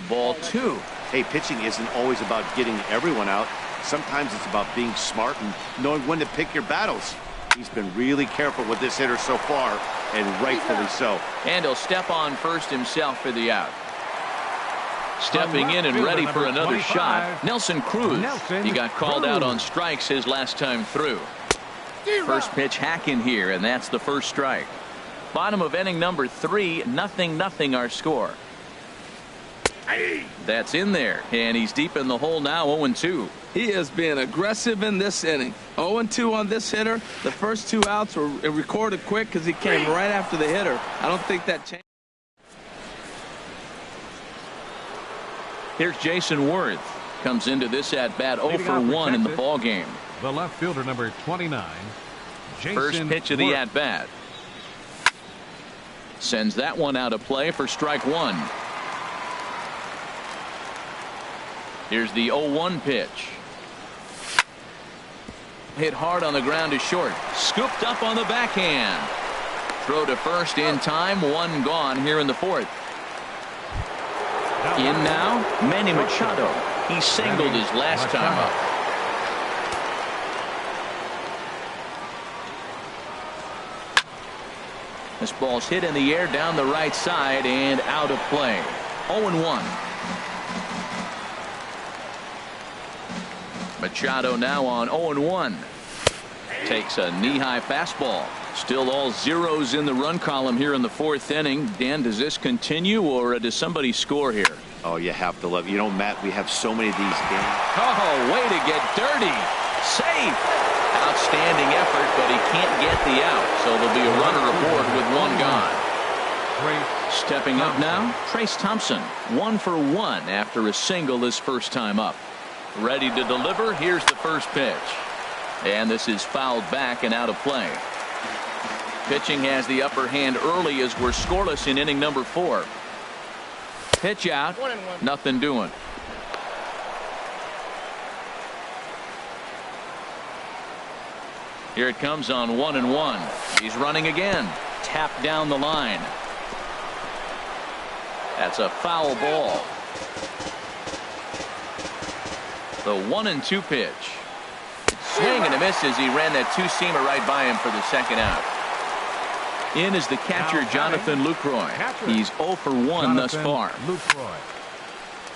Ball 2. Hey, pitching isn't always about getting everyone out. Sometimes it's about being smart and knowing when to pick your battles. He's been really careful with this hitter so far, and rightfully so. And he'll step on first himself for the out. Stepping in and ready for another shot, Nelson Cruz. He got called out on strikes his last time through. First pitch hack in here, and that's the first strike. Bottom of inning number 3, 0-0 our score. That's in there, and he's deep in the hole now, 0-2. He is being aggressive in this inning. 0-2 on this hitter. The first 2 outs were recorded quick because he came right after the hitter. I don't think that changed. Here's Jason Worth. Comes into this at bat 0 for 1 in the ball game. The left fielder number 29. Jason First pitch of the Worth. at bat. Sends that one out of play for strike 1. Here's the 0-1 pitch. Hit hard on the ground to short. Scooped up on the backhand. Throw to first in time. 1 gone here in the 4th. In now, Manny Machado. He singled his last time up. This ball's hit in the air down the right side and out of play. 0-1. Machado now on 0-1. Takes a knee-high fastball. Still all zeros in the run column here in the 4th inning. Dan, does this continue, or does somebody score here? Oh, you have to love it. You know, Matt, we have so many of these games. Oh, way to get dirty. Safe. Outstanding effort, but he can't get the out. So there'll be a runner aboard with 1 gone. Stepping up now, Trace Thompson. 1 for 1 after a single his first time up. Ready to deliver. Here's the first pitch. And this is fouled back and out of play. Pitching has the upper hand early as we're scoreless in inning number 4. Pitch out. 1-1. Nothing doing. Here it comes on 1-1. He's running again. Tapped down the line. That's a foul ball. The 1-2 pitch. Swing and a miss as he ran that 2-seamer right by him for the second out. In is the catcher, Jonathan Lucroy. He's 0 for 1 thus far.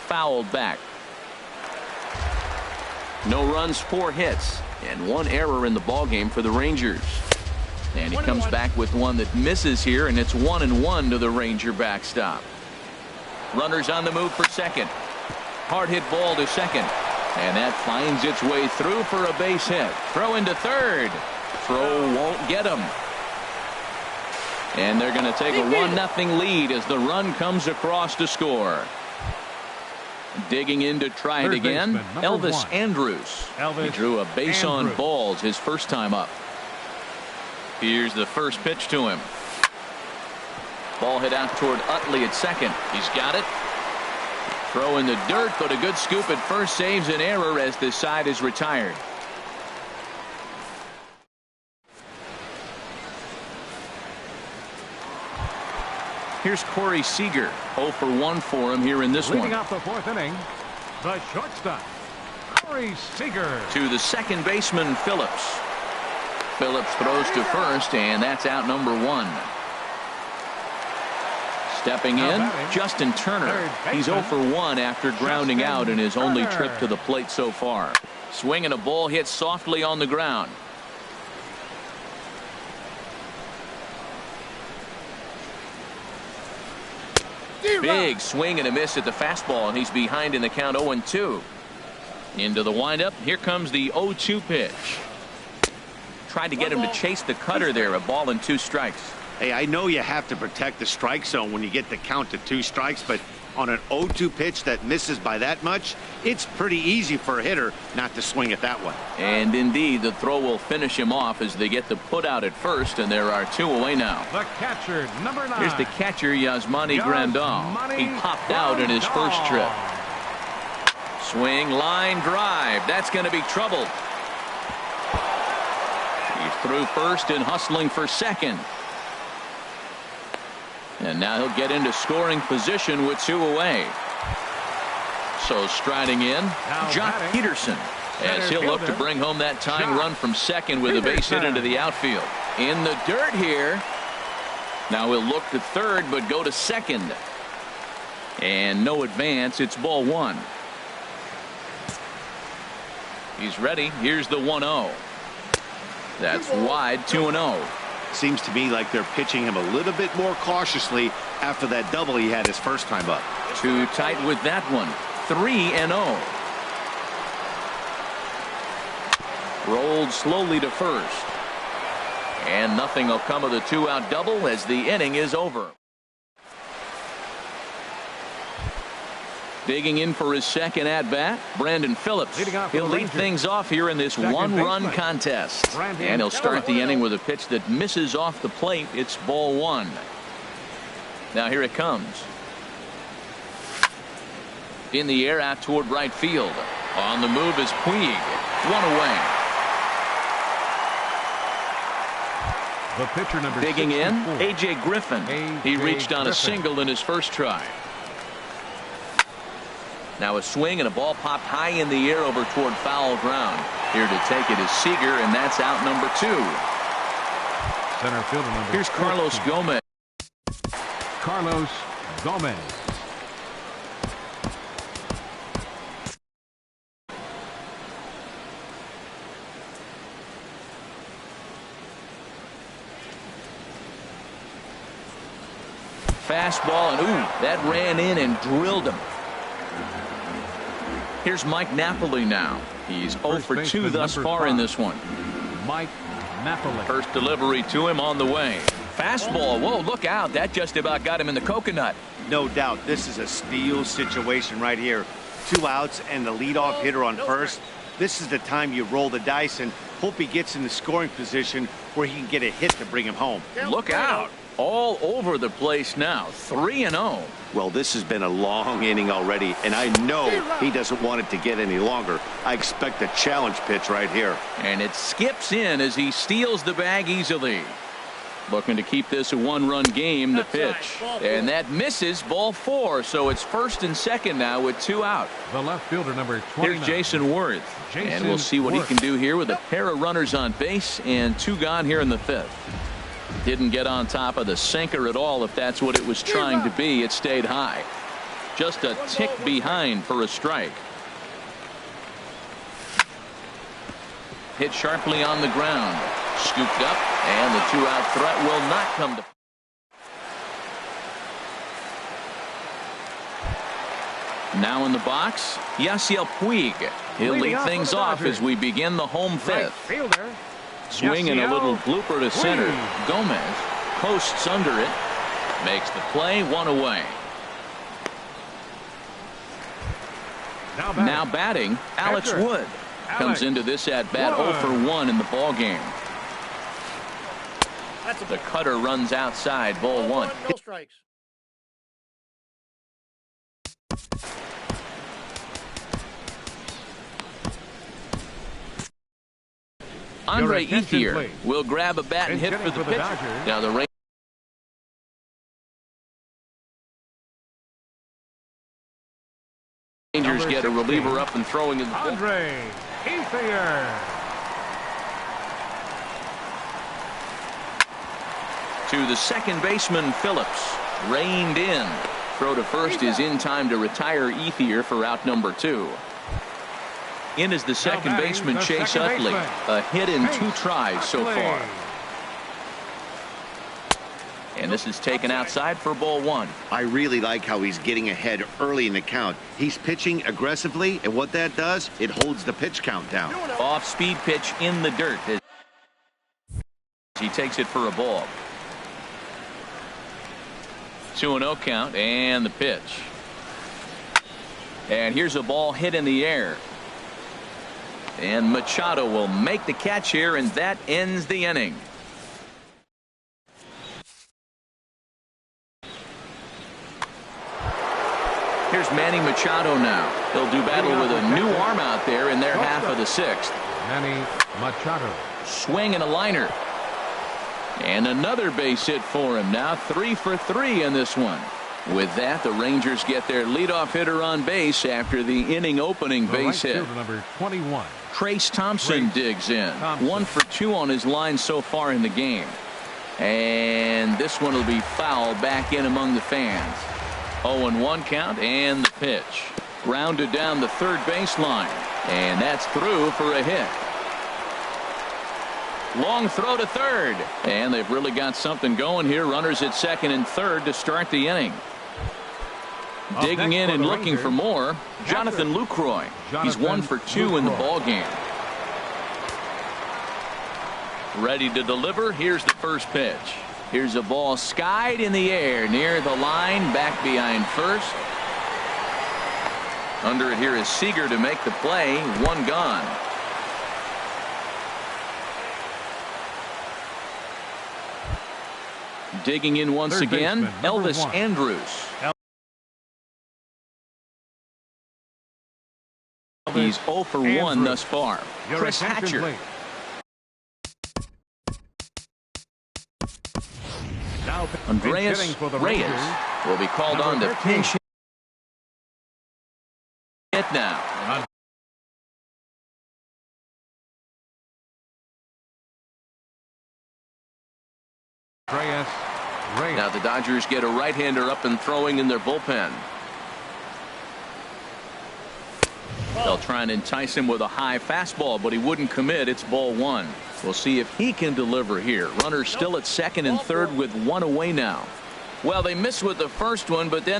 Fouled back. No runs, 4 hits, and 1 error in the ballgame for the Rangers. And he comes back with one that misses here, and it's 1-1 to the Ranger backstop. Runners on the move for second. Hard hit ball to second. And that finds its way through for a base hit. Throw into third. Throw won't get him. And they're going to take a 1-0 lead as the run comes across to score. Digging in to try it again, Elvis Andrus. He drew a base on balls his first time up. Here's the first pitch to him. Ball hit out toward Utley at second. He's got it. Throw in the dirt, but a good scoop at first saves an error as this side is retired. Here's Corey Seager. 0 for 1 for him here in this one. Leading off the 4th inning, the shortstop, Corey Seager. To the second baseman, Phillips. Phillips throws to first, and that's out number 1. Stepping in, Justin Turner. He's 0 for 1 after grounding out in his only trip to the plate so far. Swing and a ball hit softly on the ground. Big swing and a miss at the fastball, and he's behind in the count 0-2. Into the windup. Here comes the 0-2 pitch. Tried to get him to chase the cutter there. A ball and 2 strikes. Hey, I know you have to protect the strike zone when you get the count to 2 strikes, but on an 0-2 pitch that misses by that much, it's pretty easy for a hitter not to swing at that one. And indeed, the throw will finish him off as they get the put out at first, and there are 2 away now. The catcher, number 9. Here's the catcher, Yasmani Grandal. He popped out in his first trip. Swing, line drive. That's going to be trouble. He's through first and hustling for second. And now he'll get into scoring position with 2 away. So striding in, Jock Peterson, as he'll look to bring home that tying run from second with a base hit into the outfield. In the dirt here. Now he'll look to third but go to second. And no advance. It's ball 1. He's ready. Here's the 1-0. That's wide. 2-0. Seems to me like they're pitching him a little bit more cautiously after that double he had his first time up. Too tight with that one. 3-0. Rolled slowly to first. And nothing will come of the 2-out double as the inning is over. Digging in for his second at-bat, Brandon Phillips. He'll lead things off here in this one-run contest. And he'll start the inning with a pitch that misses off the plate. It's ball 1. Now here it comes. In the air out toward right field. On the move is Puig. 1 away. The pitcher number Digging 64. in, A.J. Griffin. He reached on a single in his first try. Now a swing and a ball popped high in the air over toward foul ground. Here to take it is Seager, and that's out number 2. Center fielder number Here's Carlos 14. Gomez. Carlos Gomez. Fastball, and ooh, that ran in and drilled him. Here's Mike Napoli now. He's 0 for 2 thus far in this one. Mike Napoli. First delivery to him on the way. Fastball. Whoa, look out. That just about got him in the coconut. No doubt this is a steal situation right here. 2 outs and the leadoff hitter on first. This is the time you roll the dice and hope he gets in the scoring position where he can get a hit to bring him home. Look out. All over the place now. 3-0. Well, this has been a long inning already, and I know he doesn't want it to get any longer. I expect a challenge pitch right here. And it skips in as he steals the bag easily. Looking to keep this a 1-run game, the pitch. And that misses, ball 4. So it's first and second now with 2 out. The left fielder number 29. Here's Jason Worth. And we'll see what he can do here with a pair of runners on base and 2 gone here in the 5th. Didn't get on top of the sinker at all. If that's what it was trying to be, it stayed high. Just a tick behind for a strike. Hit sharply on the ground. Scooped up, and the 2-out threat will not come to. Now in the box, Yasiel Puig. He'll lead things off as we begin the home 5th. Swinging a little blooper to center. Gomez posts under it. Makes the play. 1 away. Now batting, Alex Wood. Comes into this at bat 0 for 1 in the ball game. The cutter runs outside. Ball 1. No strikes. Andre Ethier will grab a bat and hit for the pitcher. Now the Rangers Number get a 16, reliever up and throwing in the Andre Ethier. to the second baseman Phillips. Reined in. Throw to first is in time to retire Ethier for out number 2. In is the second baseman Chase Utley. A hit in 2 tries so far. And this is taken outside for ball 1. I really like how he's getting ahead early in the count. He's pitching aggressively, and what that does, it holds the pitch count down. Off-speed pitch in the dirt. He takes it for a ball. 2-0 count, and the pitch. And here's a ball hit in the air. And Machado will make the catch here, and that ends the inning. Here's Manny Machado now. He'll do battle with a new arm out there in their half of the 6th. Manny Machado. Swing and a liner. And another base hit for him. Now 3 for 3 in this one. With that, the Rangers get their leadoff hitter on base after the inning opening base hit. Number 21. Trace Thompson digs in. 1 for 2 on his line so far in the game. And this one will be fouled back in among the fans. 0-1 count, and the pitch. Grounded down the third baseline. And that's through for a hit. Long throw to third. And they've really got something going here. Runners at second and third to start the inning. Digging in and looking for more, Jonathan Lucroy. He's 1 for 2 in the ball game. Ready to deliver. Here's the first pitch. Here's a ball skied in the air near the line, back behind first. Under it here is Seager to make the play. 1 gone. Digging in once again, Elvis Andrus. He's 0 for 1 thus far. Chris Hatcher. Andreas Reyes will be called on to pinch hit now. Now the Dodgers get a right-hander up and throwing in their bullpen. They'll try and entice him with a high fastball, but he wouldn't commit. It's ball 1. We'll see if he can deliver here. Runners still at second and third with 1 away now. Well, they missed with the first one, but then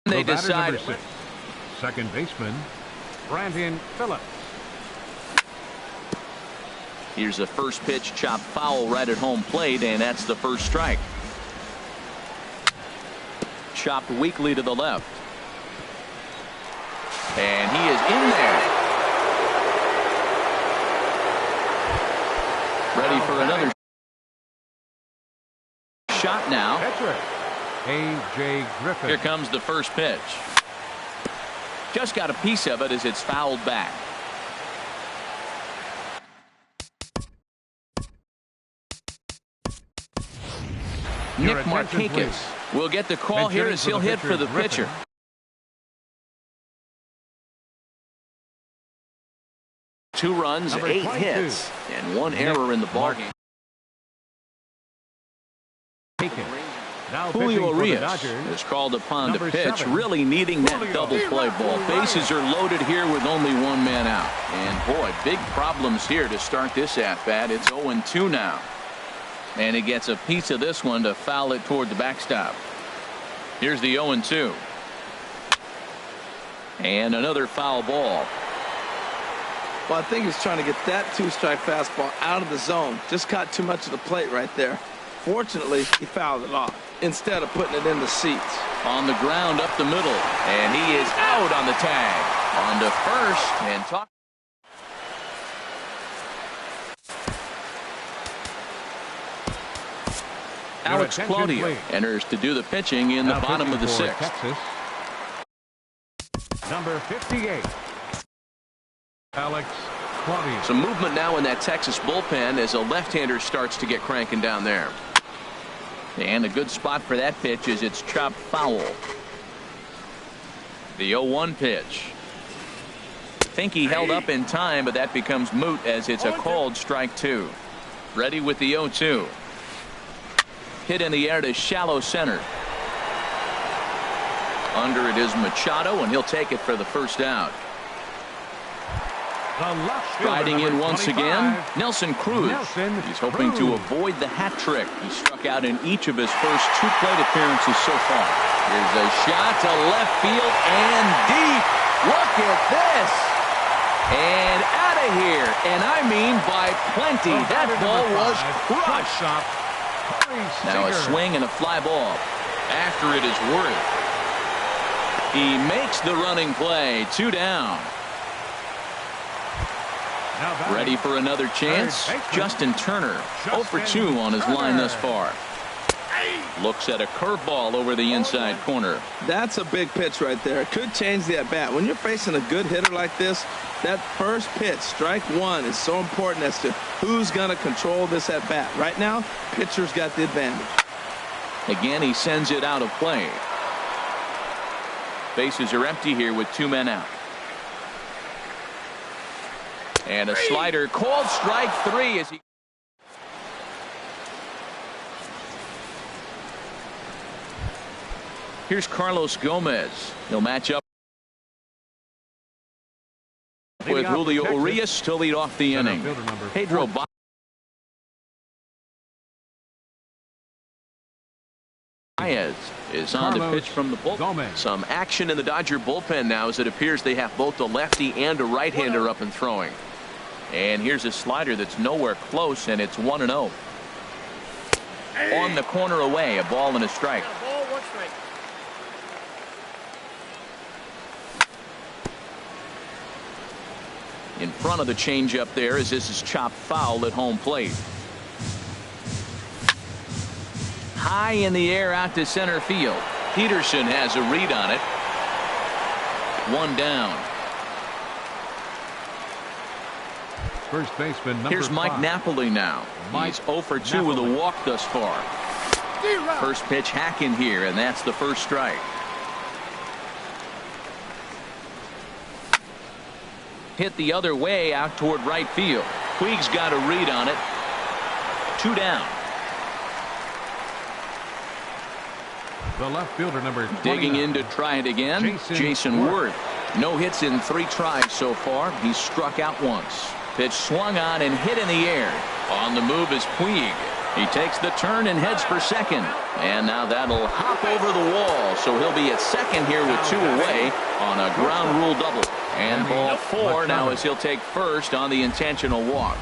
they decide. Second baseman Brandon Phillips. Here's a first pitch chopped foul right at home plate, and that's the first strike. Chopped weakly to the left. And he is in there. Ready for another shot now. A.J. Griffin. Here comes the first pitch. Just got a piece of it as it's fouled back. Nick Markakis will get the call here as he'll hit for the pitcher. Two runs, 8 hits, and 1 error in the ballgame. Julio Urias is called upon to pitch, really needing that double play ball. Bases are loaded here with only 1 man out. And boy, big problems here to start this at-bat. It's 0-2 now. And he gets a piece of this one to foul it toward the backstop. Here's the 0-2. And another foul ball. Well, I think he's trying to get that 2-strike fastball out of the zone. Just caught too much of the plate right there. Fortunately, he fouled it off instead of putting it in the seats. On the ground up the middle. And he is out on the tag. On to first and talk. Alex Claudio enters to do the pitching in the bottom of the 6th. Texas, number 58, Alex Claudia. Some movement now in that Texas bullpen as a left-hander starts to get cranking down there. And a good spot for that pitch is it's chopped foul. The 0-1 pitch. Think he held up in time, but that becomes moot as it's a called strike 2. Ready with the 0-2. Hit in the air to shallow center. Under it is Machado, and he'll take it for the first out. Riding in once again, Nelson Cruz. He's hoping to avoid the hat trick. He struck out in each of his first 2 plate appearances so far. Here's a shot to left field and deep. Look at this. And out of here. And I mean by plenty. That ball was crushed. Now a swing and a fly ball. After it is Worth. He makes the running play. 2 down. Ready for another chance. Justin Turner 0 for 2 on his line thus far. Looks at a curveball over the inside corner. That's a big pitch right there. It could change the at-bat. When you're facing a good hitter like this, that first pitch, strike 1, is so important as to who's going to control this at-bat. Right now, pitcher's got the advantage. Again, he sends it out of play. Bases are empty here with 2 men out. And a slider called strike 3 as he. Here's Carlos Gomez. He'll match up with Julio Urias to lead off the inning. Pedro Baez is on the pitch from the bullpen. Some action in the Dodger bullpen now as it appears they have both a lefty and a right-hander up and throwing. And here's a slider that's nowhere close, and it's 1-0. On the corner away, a ball and a strike. In front of the changeup there as this is chopped foul at home plate. High in the air out to center field. Peterson has a read on it. 1 down. First baseman number Here's Mike 5. Napoli now. He's 0 for 2 with a walk thus far. First pitch hacking here, and that's the first strike. Hit the other way out toward right field. Puig's got a read on it. 2 down. The left fielder number 29. Digging in to try it again. Jason Worth. No hits in 3 tries so far. He's struck out once. Pitch swung on and hit in the air. On the move is Puig. He takes the turn and heads for second. And now that'll hop over the wall. So he'll be at second here with 2 away on a ground rule double. And ball 4 now as he'll take first on the intentional walk.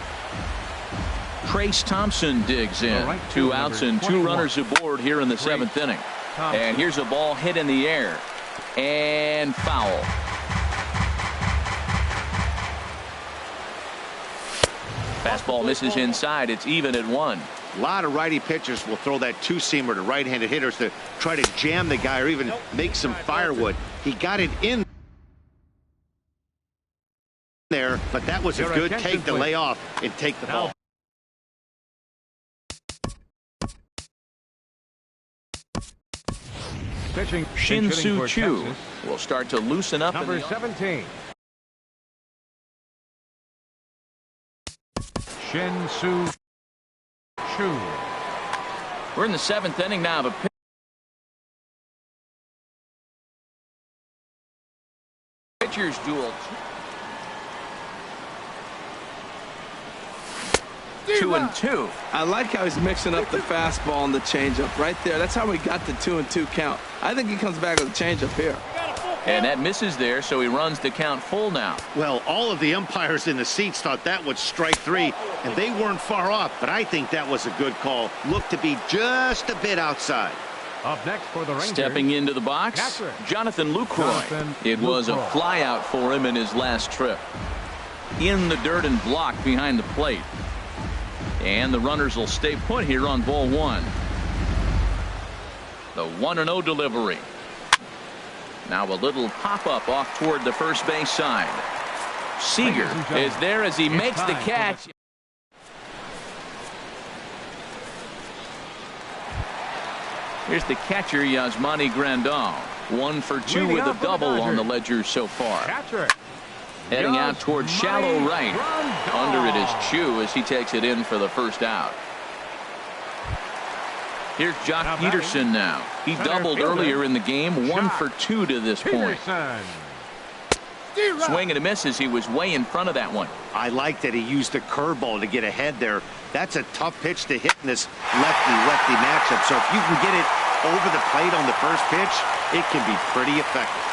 Trace Thompson digs in. 2 outs and 2 runners aboard here in the 7th inning. And here's a ball hit in the air. And foul. Fastball misses inside. It's even at 1. A lot of righty pitchers will throw that 2-seamer to right-handed hitters to try to jam the guy or even make some firewood. He got it in there, but that was a good take to lay off and take the ball. Pitching Shin-Soo Choo Texas. will start to loosen up. Number 17. Shin-Soo Choo. We're in the 7th inning now of a pitcher's duel. 2-2. I like how he's mixing up the fastball and the changeup right there. That's how we got the 2-2 count. I think he comes back with a changeup here. And that misses there, so he runs the count full now. Well, all of the umpires in the seats thought that was strike 3, and they weren't far off, but I think that was a good call. Looked to be just a bit outside. Up next for the Rangers. Stepping into the box, Catcher. Jonathan Lucroy. It was a flyout for him in his last trip. In the dirt and blocked behind the plate. And the runners will stay put here on ball 1. The 1-0 delivery. Now a little pop-up off toward the first base side. Seager is there as he makes the catch. Here's the catcher, Yasmani Grandal. 1 for 2 with a double on the ledger so far. Heading out towards shallow right. Under it is Chu as he takes it in for the first out. Here's Jock Peterson now. He doubled earlier in the game. 1 for 2 to this point. Swing and a miss as he was way in front of that one. I like that he used the curveball to get ahead there. That's a tough pitch to hit in this lefty-lefty matchup. So if you can get it over the plate on the first pitch, it can be pretty effective.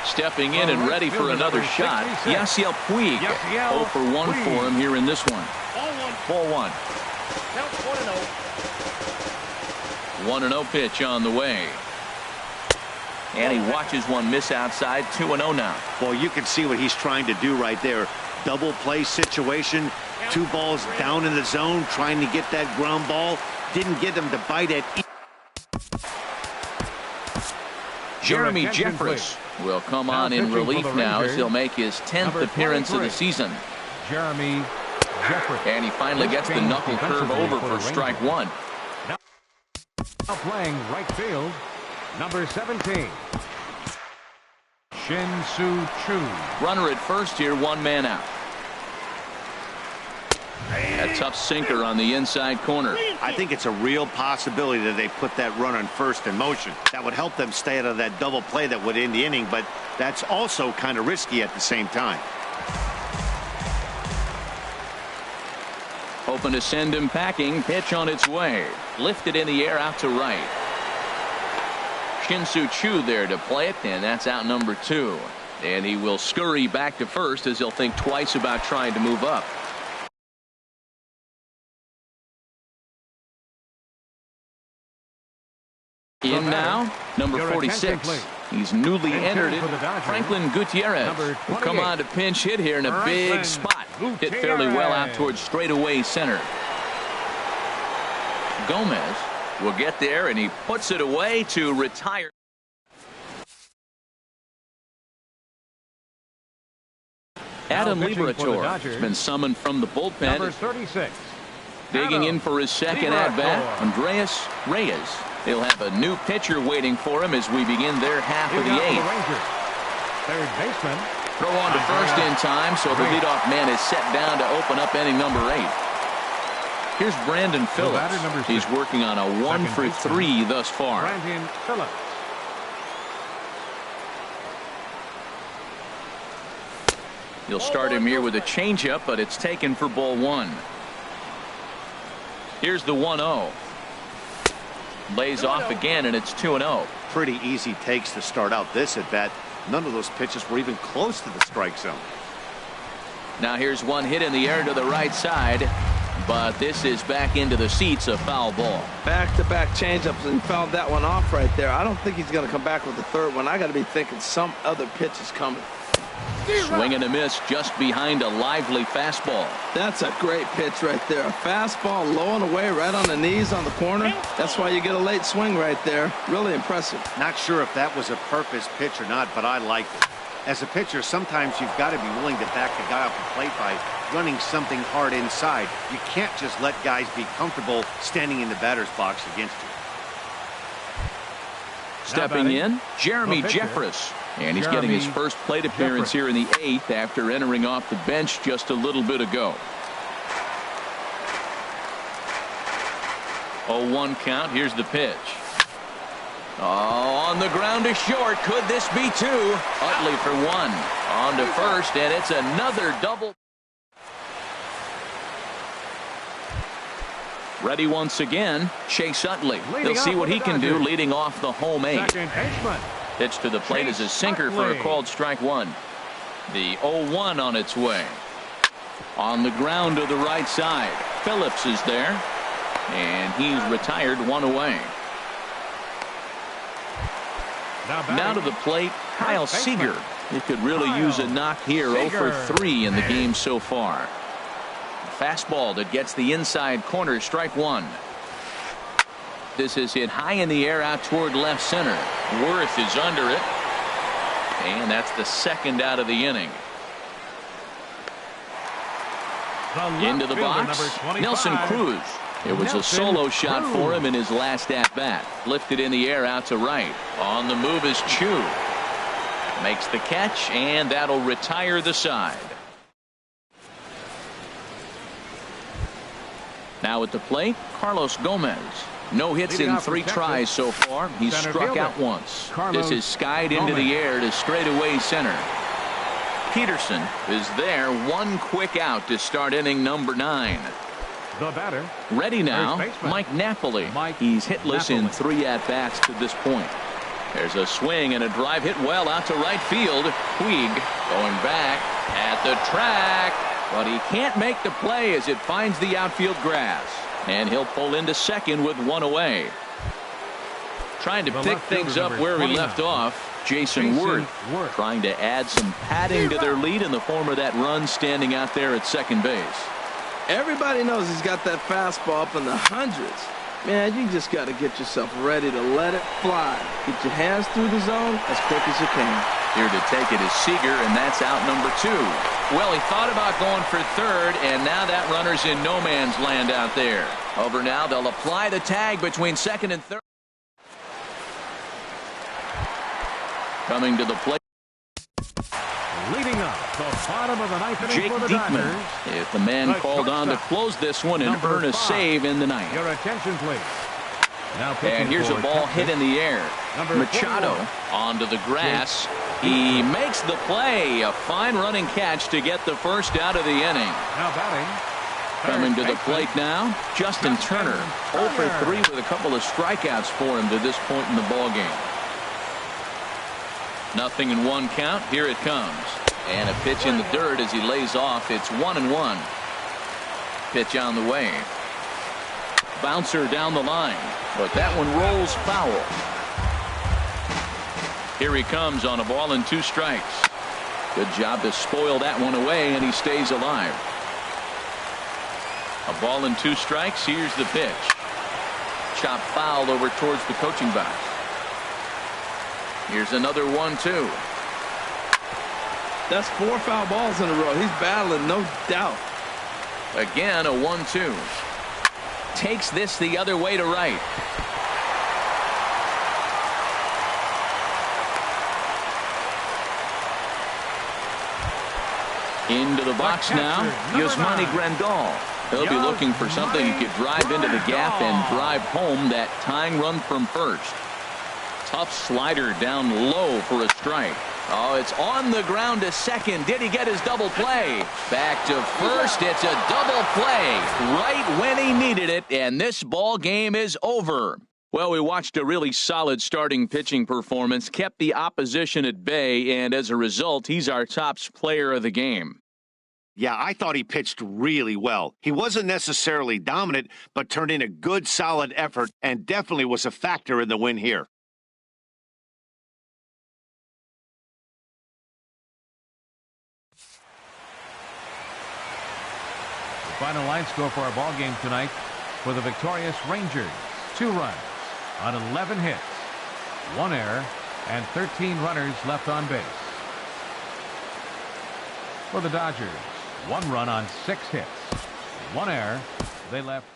Stepping in and ready for another shot, Yasiel Puig. 0 for 1 for him here in this one. 4-1. 1-0 pitch on the way. And he watches one miss outside. 2-0 now. Well, you can see what he's trying to do right there. Double play situation. 2 balls down in the zone, trying to get that ground ball. Didn't get him to bite it. Jeremy Jeffress will come on in relief now as he'll make his 10th appearance of the season. Jeremy Jeffress. And he finally gets the knuckle curve over for strike 1. Now playing right field, number 17. Shin-Soo Choo. Runner at first here, 1 man out. A tough sinker on the inside corner. I think it's a real possibility that they put that run on first in motion. That would help them stay out of that double play that would end the inning, but that's also kind of risky at the same time. Hoping to send him packing. Pitch on its way. Lifted in the air out to right. Shin-Soo Choo there to play it, and that's out number 2. And he will scurry back to first as he'll think twice about trying to move up. In now, number 46. He's newly entered it. Franklin Gutierrez will come on to pinch hit here in a big spot. Hit fairly well out towards straightaway center. Gomez will get there, and he puts it away to retire. Adam Liberatore has been summoned from the bullpen. Number 36. Digging in for his second at-bat, Andreas Reyes. He'll have a new pitcher waiting for him as we begin their half of the 8th. Third baseman. Throw on to first in time, so the leadoff man is set down to open up inning number 8. Here's Brandon Phillips. He's working on a 1 for 3 thus far. Brandon Phillips. He'll start him here with a changeup, but it's taken for ball 1. Here's the 1-0. Lays off again, and it's 2-0. Pretty easy takes to start out this at bat. None of those pitches were even close to the strike zone. Now here's one hit in the air to the right side, but this is back into the seats, a foul ball. Back-to-back changeups and fouled that one off right there. I don't think he's going to come back with the third one. I got to be thinking some other pitch is coming. Swing and a miss just behind a lively fastball. That's a great pitch right there. A fastball low and away right on the knees on the corner. That's why you get a late swing right there. Really impressive. Not sure if that was a purpose pitch or not, but I liked it. As a pitcher, sometimes you've got to be willing to back the guy off the plate by running something hard inside. You can't just let guys be comfortable standing in the batter's box against you. Stepping in, Jeremy Jeffress. And he's getting his first plate appearance here in the 8th after entering off the bench just a little bit ago. 0-1 count. Here's the pitch. Oh, on the ground to short. Could this be 2? Utley for 1. On to first, and it's another double. Ready once again, Chase Utley. He'll see what he can do leading off the home 8. Pitch to the plate is a sinker for a called strike 1. The 0-1 on its way. On the ground to the right side. Phillips is there. And he's retired, 1 away. Now to the plate, Kyle Seager. He could really use a knock here. 0 for 3 in the game so far. Fastball that gets the inside corner, strike 1. This is hit high in the air out toward left center. Worth is under it. And that's the second out of the inning. Into the box, Nelson Cruz. It was a solo shot for him in his last at-bat. Lifted in the air out to right. On the move is Chu. Makes the catch, and that'll retire the side. Now at the plate, Carlos Gomez. No hits in 3 tries so far. He's struck out once. This is skied into the air to straightaway center. Peterson is there, one quick out to start inning number 9. The batter. Ready now, Mike Napoli. He's hitless in 3 at-bats to this point. There's a swing and a drive hit well out to right field. Puig going back at the track, but he can't make the play as it finds the outfield grass. And he'll pull into second with 1 away. Trying to pick things up where he left off. Jason Worth trying to add some padding to their lead in the form of that run standing out there at second base. Everybody knows he's got that fastball up in the hundreds. Man, you just got to get yourself ready to let it fly. Get your hands through the zone as quick as you can. Here to take it is Seager, and that's out number 2. Well, he thought about going for third, and now that runner's in no man's land out there. Over now, they'll apply the tag between second and third. Coming to the plate. Leading up the bottom of the ninth inning Jake for the Diekman Dodgers. is the man called on to close this one and earn a save in the ninth. Your attention, please. Now and here's a ball hit in the air. Machado onto the grass. He makes the play. A fine running catch to get the first out of the inning. Now batting. Coming to the plate now, Justin Turner. 0 for 3 with a couple of strikeouts for him to this point in the ballgame. Nothing in 1 count. Here it comes. And a pitch in the dirt as he lays off. It's 1-1. Pitch on the way. Bouncer down the line. But that one rolls foul. Here he comes on a ball and 2 strikes. Good job to spoil that one away, and he stays alive. A ball and 2 strikes. Here's the pitch. Chop foul over towards the coaching box. Here's another 1-2. That's 4 foul balls in a row. He's battling, no doubt. Again, a 1-2. Takes this the other way to right. Into the box now, Yasmani Grandal. He'll be looking for something he could drive into the gap and drive home that tying run from first. Tough slider down low for a strike. Oh, it's on the ground to second. Did he get his double play? Back to first. It's a double play right when he needed it, and this ball game is over. Well, we watched a really solid starting pitching performance, kept the opposition at bay, and as a result, he's our top player of the game. Yeah, I thought he pitched really well. He wasn't necessarily dominant, but turned in a good, solid effort and definitely was a factor in the win here. Final line score for our ball game tonight for the victorious Rangers. 2 runs on 11 hits, 1 error, and 13 runners left on base. For the Dodgers, 1 run on 6 hits, 1 error. They left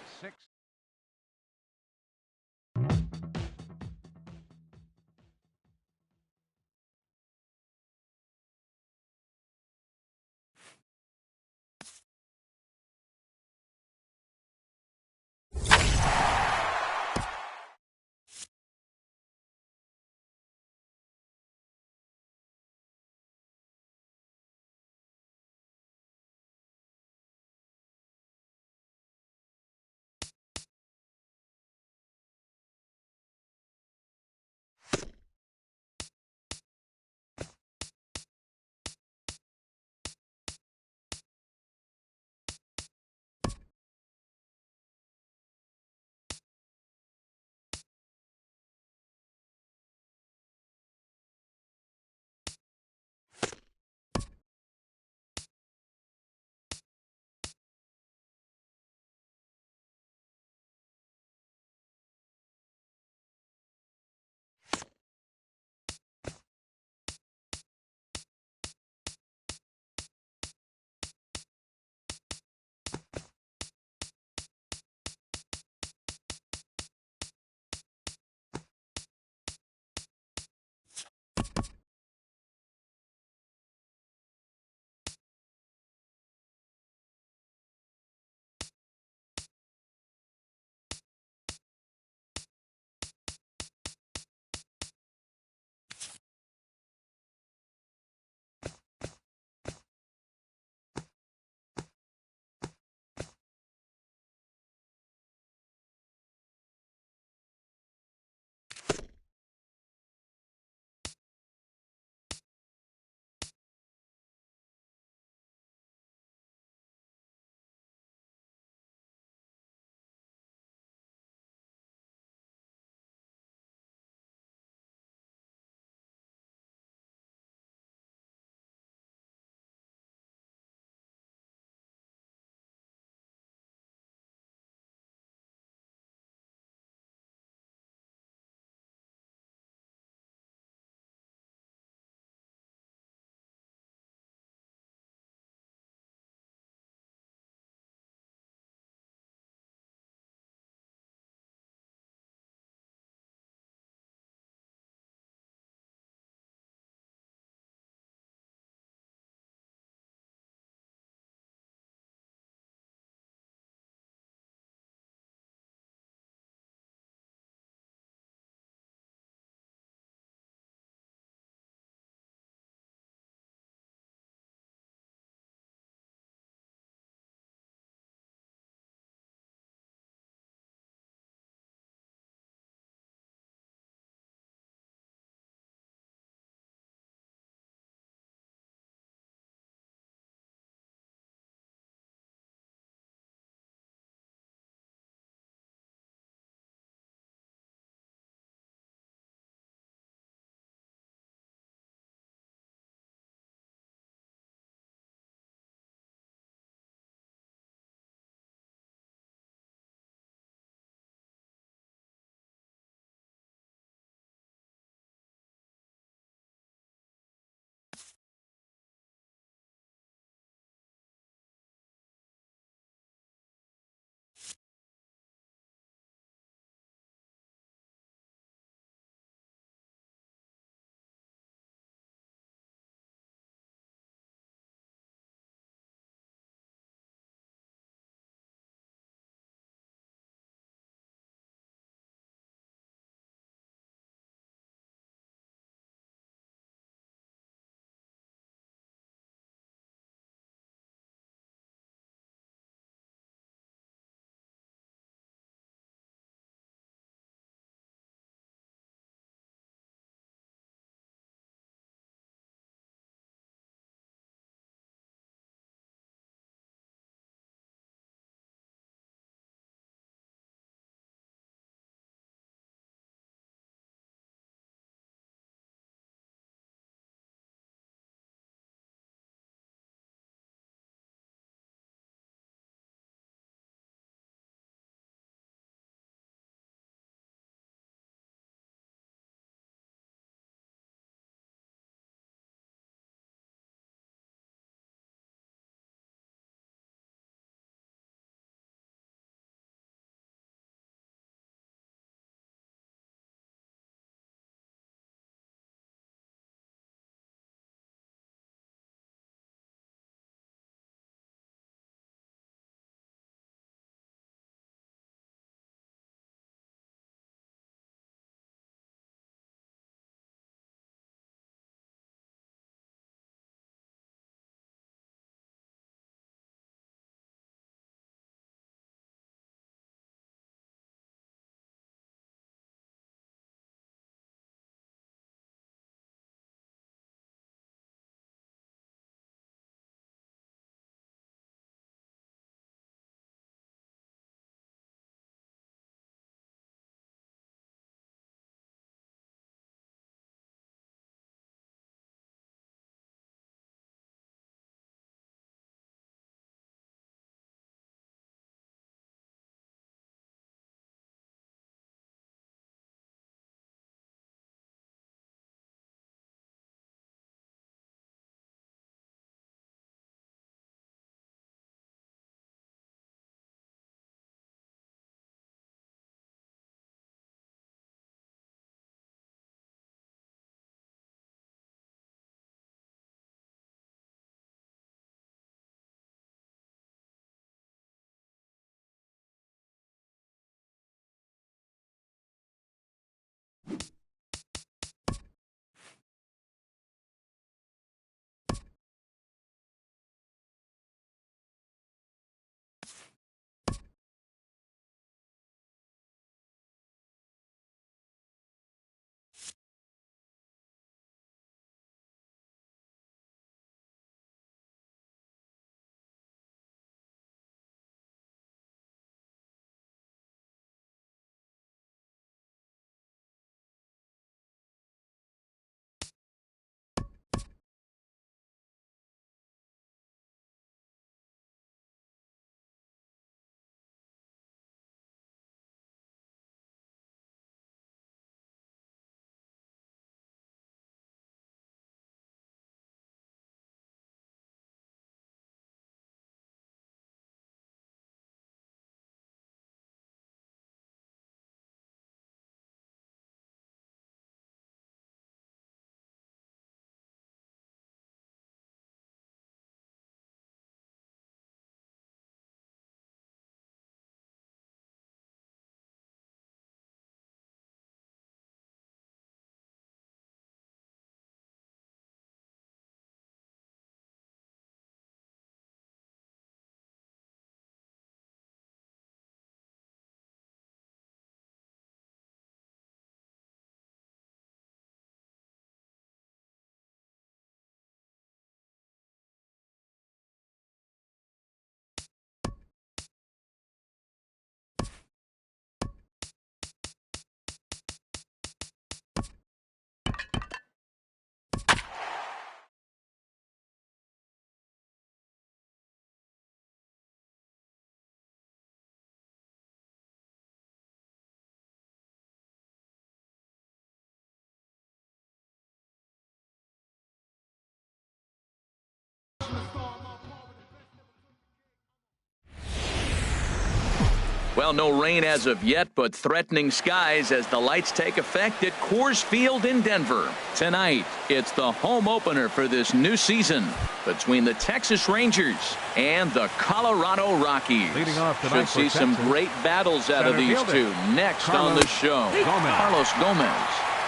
Well, no rain as of yet, but threatening skies as the lights take effect at Coors Field in Denver. Tonight, it's the home opener for this new season between the Texas Rangers and the Colorado Rockies. Leading off tonight, should see some great battles out of these two. Next on the show, Carlos Gomez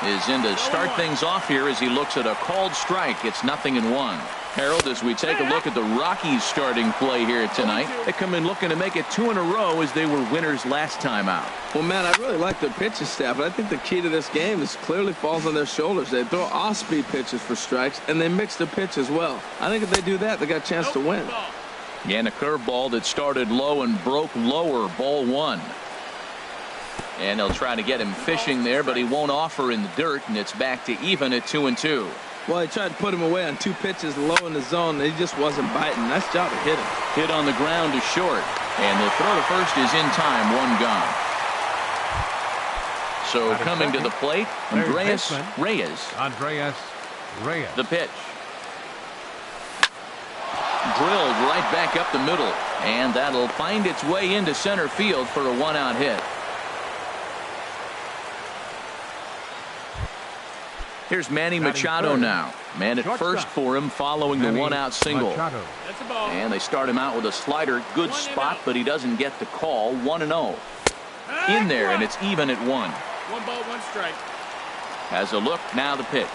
is in to start things off here as he looks at a called strike. It's 0-1. Harold, as we take a look at the Rockies starting play here tonight, they come in looking to make it 2 in a row as they were winners last time out. Well, man, I really like their pitching staff, but I think the key to this game is clearly falls on their shoulders. They throw off-speed pitches for strikes, and they mix their pitch as well. I think if they do that, they got a chance to win. And a curveball that started low and broke lower, ball 1. And they'll try to get him fishing there, but he won't offer in the dirt, and it's back to even at 2-2. Well, he tried to put him away on 2 pitches low in the zone, and he just wasn't biting. Nice job to hit him. Hit on the ground to short, and the throw to first is in time, 1 gone. So coming to the plate, Andreas Reyes. The pitch. Drilled right back up the middle, and that'll find its way into center field for a 1-out hit. Here's Manny Machado now. Man at first for him following the 1-out single. And they start him out with a slider. Good spot, but he doesn't get the call. 1-0. In there, and it's even at 1. 1 ball, 1 strike. Has a look, now the pitch.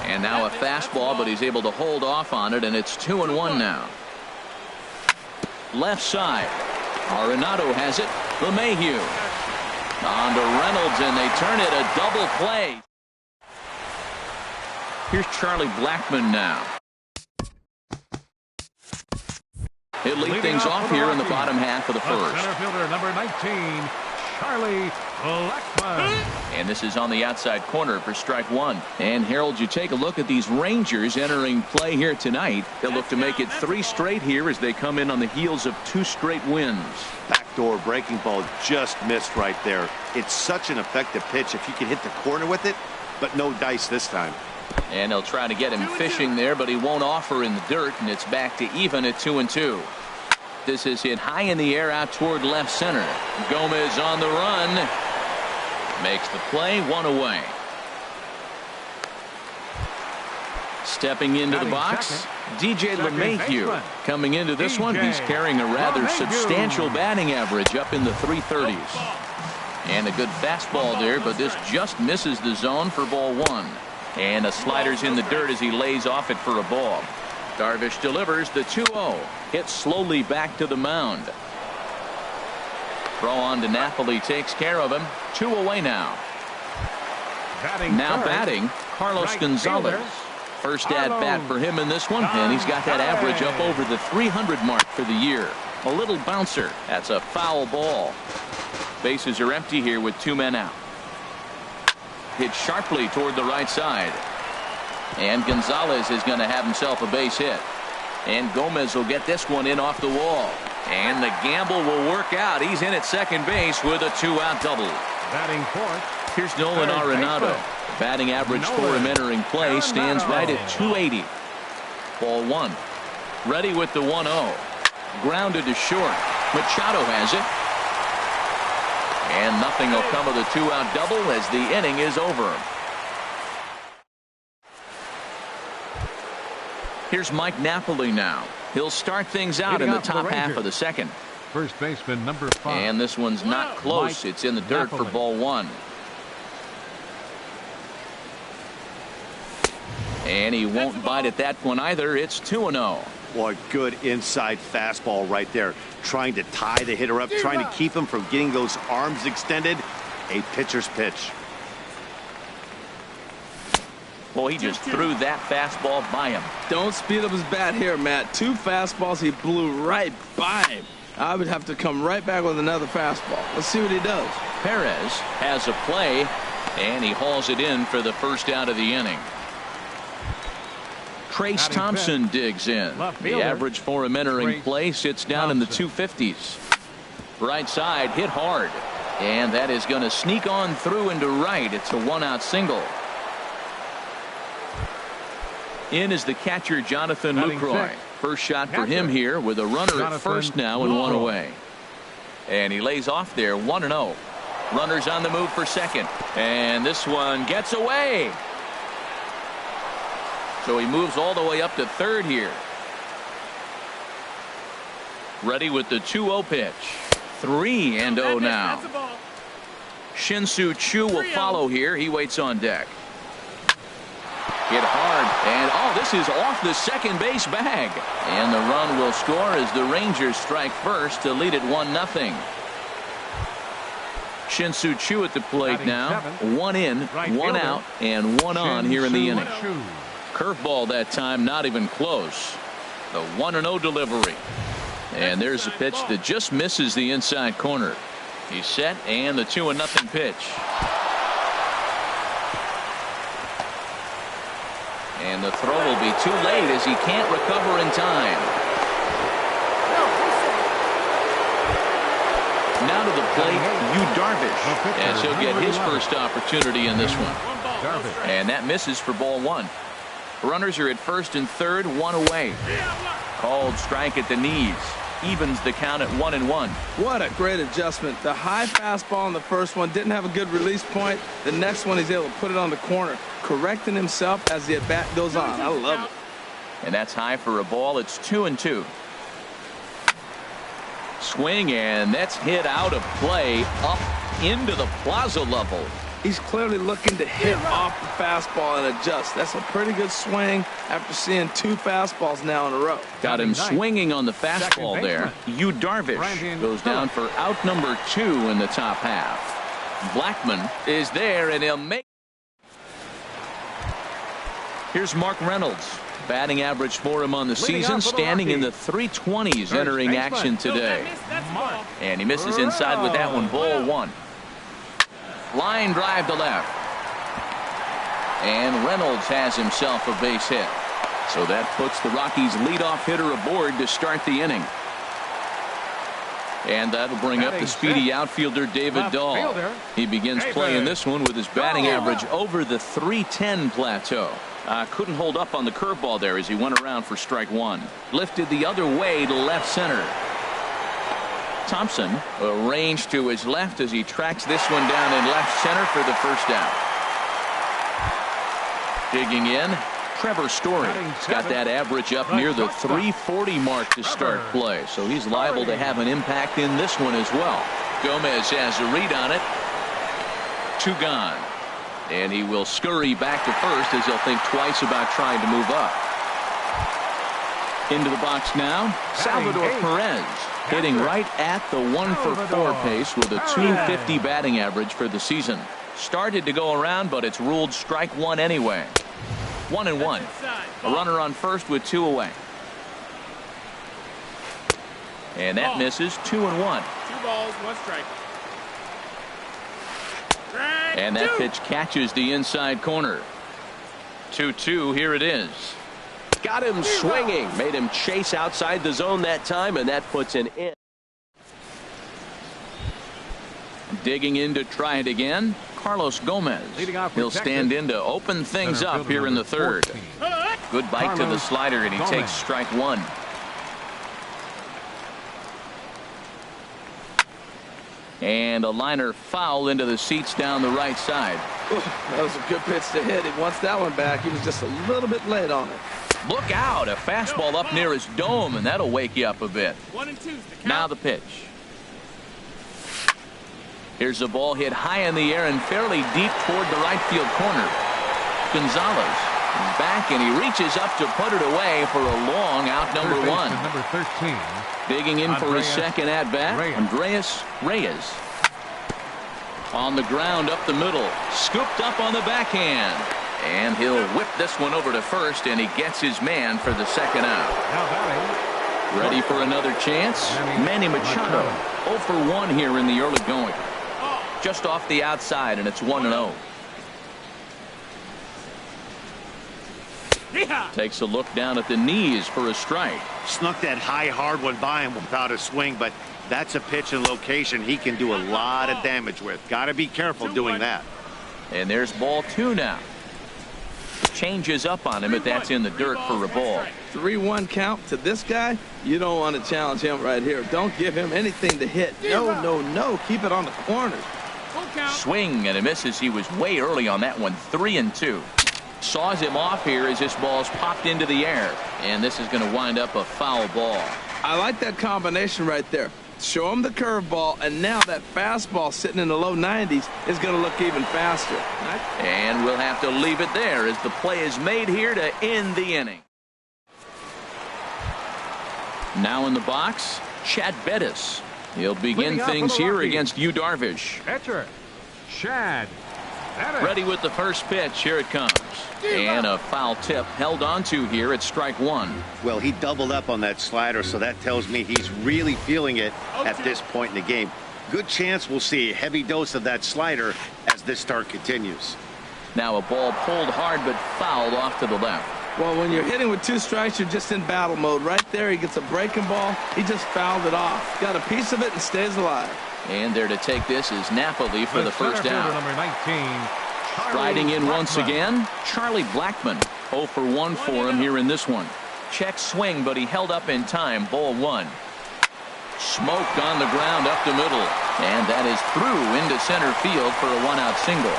And now a fastball, but he's able to hold off on it, and it's 2-1 now. Left side. Arenado has it. LeMahieu. On to Reynolds, and they turn it a double play. Here's Charlie Blackmon now. He'll lead things off here in the bottom half of the first. Center fielder number 19, Charlie Blackmon. And this is on the outside corner for strike 1. And Harold, you take a look at these Rangers entering play here tonight. They'll look to make it 3 straight here as they come in on the heels of 2 straight wins. Backdoor breaking ball just missed right there. It's such an effective pitch if you can hit the corner with it, but no dice this time. And they'll try to get him fishing there, but he won't offer in the dirt, and it's back to even at 2-2. This is hit high in the air out toward left center. Gomez on the run. Makes the play, 1 away. Stepping into the box, DJ LeMahieu. Coming into this one, he's carrying a rather substantial batting average up in the 330s. And a good fastball there, but this just misses the zone for ball 1. And a slider's in the dirt as he lays off it for a ball. Darvish delivers the 2-0. Hit slowly back to the mound. Throw on to Napoli takes care of him. 2 away now. Batting, Carlos Gonzalez. First at bat for him in this one, and he's got that average up over the 300 mark for the year. A little bouncer. That's a foul ball. Bases are empty here with 2 men out. Hit sharply toward the right side. And Gonzalez is going to have himself a base hit. And Gomez will get this one in off the wall. And the gamble will work out. He's in at second base with a 2-out double. Batting fourth. Here's Nolan Arenado. Batting average for him entering play stands right at 280. Ball 1. Ready with the 1-0. Grounded to short. Machado has it. And nothing will come of the 2-out double as the inning is over. Here's Mike Napoli now. He'll start things out in the top half of the second. First baseman number 5. And this one's not close. It's in the dirt for ball 1. And he won't bite at that one either. It's 2-0. Boy, good inside fastball right there. Trying to tie the hitter up, trying to keep him from getting those arms extended. A pitcher's pitch. Well, he just threw that fastball by him. Don't speed up his bat here, Matt. 2 fastballs he blew right by him. I would have to come right back with another fastball. Let's see what he does. Perez has a play, and he hauls it in for the first out of the inning. Trace Thompson digs in. The average for him entering play sits down in the 250s. Right side hit hard, and that is going to sneak on through into right. It's a 1-out single. In is the catcher Jonathan Lucroy. First shot for him here with a runner at first now and 1 away. And he lays off there 1-0. Runners on the move for second. And this one gets away. So he moves all the way up to third here. Ready with the 2-0 pitch. 3-0 now. Shin-Soo Choo will follow here. He waits on deck. Hit hard, and oh, this is off the second base bag. And the run will score as the Rangers strike first to lead it 1-0. Shin-Soo Choo at the plate now. 1 in, 1 out, and 1 on here in the inning. Curveball that time, not even close. The 1-0 delivery. And there's a pitch that just misses the inside corner. He's set, and the 2-0 pitch. And the throw will be too late as he can't recover in time. Now to the plate, Darvish, as he'll get his first opportunity in this one. And that misses for ball 1. Runners are at first and third, 1 away. Called strike at the knees. Evens the count at 1-1. What a great adjustment. The high fastball in the first one didn't have a good release point. The next one he's able to put it on the corner, correcting himself as the at-bat goes on. I love it. And that's high for a ball. It's 2-2. Swing, and that's hit out of play up into the plaza level. He's clearly looking to hit off the fastball and adjust. That's a pretty good swing after seeing 2 fastballs now in a row. Got him swinging on the fastball there. Darvish goes down for out number 2 in the top half. Blackman is there, and he'll make. Here's Mark Reynolds. Batting average for him on the season, standing in the 320s entering action today. And he misses inside with that one. Ball 1. Line drive to left. And Reynolds has himself a base hit. So that puts the Rockies' leadoff hitter aboard to start the inning. And that'll bring up the speedy outfielder David Dahl. He begins playing this one with his batting average over the 310 plateau. Couldn't hold up on the curveball there as he went around for strike 1. Lifted the other way to left center. Thompson arranged to his left as he tracks this one down in left center for the first out. Digging in, Trevor Story. He's got that average up near the 340 mark to start play, so he's liable to have an impact in this one as well. Gomez has a read on it. 2 gone. And he will scurry back to first as he'll think twice about trying to move up. Into the box now, Salvador Perez. Hitting right at the 1-for-4 pace with a 250 batting average for the season. Started to go around, but it's ruled strike 1 anyway. 1-1. A runner on first with 2 away. And that misses. 2-1. 2 balls, 1 strike. And that pitch catches the inside corner. 2-2. Here it is. Got him swinging, made him chase outside the zone that time, and that puts an in. Digging in to try it again, Carlos Gomez. He'll stand in to open things up here in the third. Good bite to the slider, and he takes strike 1. And a liner foul into the seats down the right side. That was a good pitch to hit. He wants that one back. He was just a little bit late on it. Look out, a fastball up near his dome, and that'll wake you up a bit. 1-2. Now the pitch. Here's a ball hit high in the air and fairly deep toward the right field corner. Gonzalez is back, and he reaches up to put it away for a long out number 1. Number 13. Digging in for his second at-bat, Andreas Reyes. On the ground up the middle, scooped up on the backhand. And he'll whip this one over to first, and he gets his man for the second out. Ready for another chance? Manny Machado. 0 for 1 here in the early going. Just off the outside, and it's 1-0. Takes a look down at the knees for a strike. Snuck that high, hard one by him without a swing, but that's a pitch and location he can do a lot of damage with. Got to be careful doing that. And there's ball 2 now. Changes up on him, but that's in the dirt for a ball. 3-1 count to this guy. You don't want to challenge him right here. Don't give him anything to hit. No, no, no. Keep it on the corners. Swing and a miss as he was way early on that one. 3-2. Saws him off here as this ball's popped into the air. And this is going to wind up a foul ball. I like that combination right there. Show him the curveball, and now that fastball sitting in the low 90s is going to look even faster. And we'll have to leave it there as the play is made here to end the inning. Now in the box, Chad Bettis. He'll begin things here against Yu Darvish. Pitcher, Chad Bettis. Ready with the first pitch. Here it comes. And a foul tip held onto here at strike one. Well, he doubled up on that slider, so that tells me he's really feeling it at this point in the game. Good chance we'll see a heavy dose of that slider as this start continues. Now a ball pulled hard but fouled off to the left. Well, when you're hitting with 2 strikes, you're just in battle mode. Right there, he gets a breaking ball. He just fouled it off. Got a piece of it and stays alive. And there to take this is Napoli for the first down. Number 19. Striding in once again, Charlie Blackmon. 0 for 1 for him here in this one. Check swing, but he held up in time. Ball 1. Smoked on the ground up the middle. And that is through into center field for a 1-out single.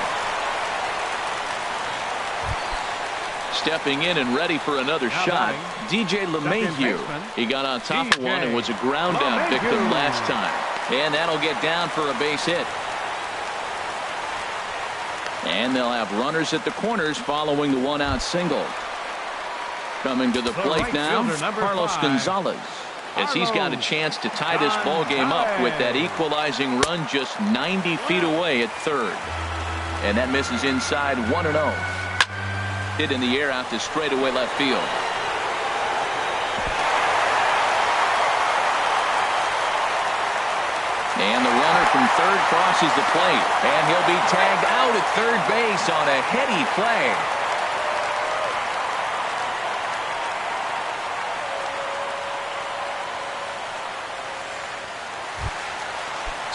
Stepping in and ready for another shot, DJ LeMahieu. He got on top of one and was a ground out victim last time. And that'll get down for a base hit. And they'll have runners at the corners following the 1-out single. Coming to the plate now, Carlos Gonzalez. As he's got a chance to tie this ball game up with that equalizing run just 90 feet away at third. And that misses inside 1-0. Hit in the air out to straightaway left field. And the runner from third crosses the plate. And he'll be tagged out at third base on a heady play.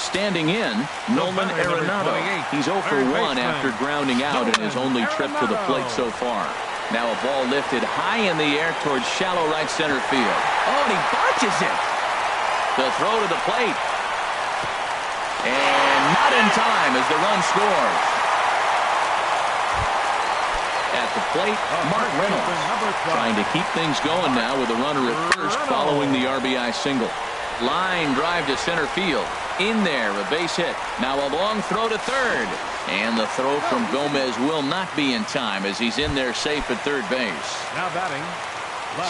Standing in, Nolan Arenado. He's 0 for 1 after grounding out in his only trip to the plate so far. Now a ball lifted high in the air towards shallow right center field. Oh, and he botches it. The throw to the plate. And not in time as the run scores. At the plate, Mark Reynolds trying to keep things going now with a runner at first following the RBI single. Line drive to center field. In there, a base hit. Now a long throw to third. And the throw from Gomez will not be in time as he's in there safe at third base. Now batting.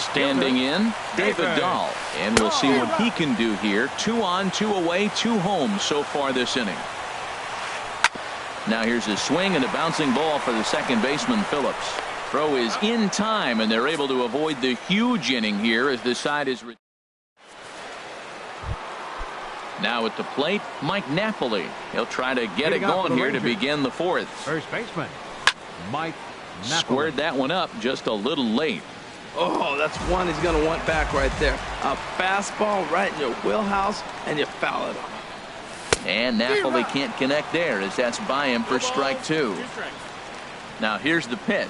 Standing in, David Dahl. And we'll see what he can do here. 2 on, 2 away, 2 home so far this inning. Now here's a swing and a bouncing ball for the second baseman, Phillips. Throw is in time, and they're able to avoid the huge inning here as the side is. Now at the plate, Mike Napoli. He'll try to get it going here to begin the fourth. First baseman, Mike Napoli. Squared that one up just a little late. Oh, that's one he's going to want back right there. A fastball right in your wheelhouse, and you foul it off. And Napoli can't connect there as that's by him for strike 2. Now here's the pitch.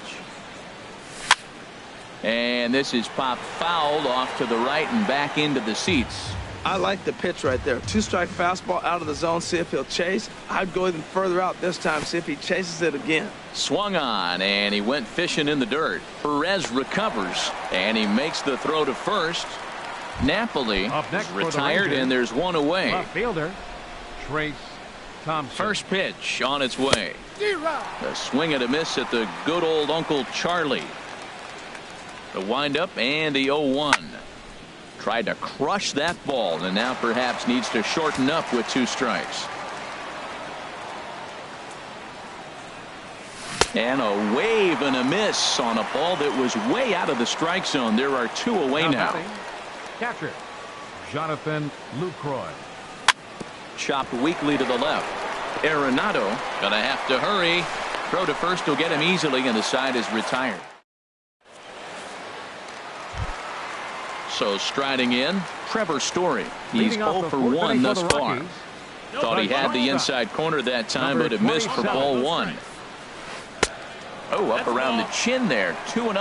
And this is popped fouled off to the right and back into the seats. I like the pitch right there. 2-strike fastball out of the zone. See if he'll chase. I'd go even further out this time. See if he chases it again. Swung on, and he went fishing in the dirt. Perez recovers, and he makes the throw to first. Napoli retired, and there's one away. Left fielder, Trace Thompson. First pitch on its way. A swing and a miss at the good old Uncle Charlie. The windup and the 0-1. Tried to crush that ball, and now perhaps needs to shorten up with 2 strikes. And a wave and a miss on a ball that was way out of the strike zone. There are 2 away now. Catcher, Jonathan Lucroy. Chopped weakly to the left. Arenado gonna have to hurry. Throw to first will get him easily, and the side is retired. So striding in, Trevor Story. He's 0 for 1 thus far. Thought he had the inside corner that time, but it missed for ball 1. Oh, up around the chin there. 2-0.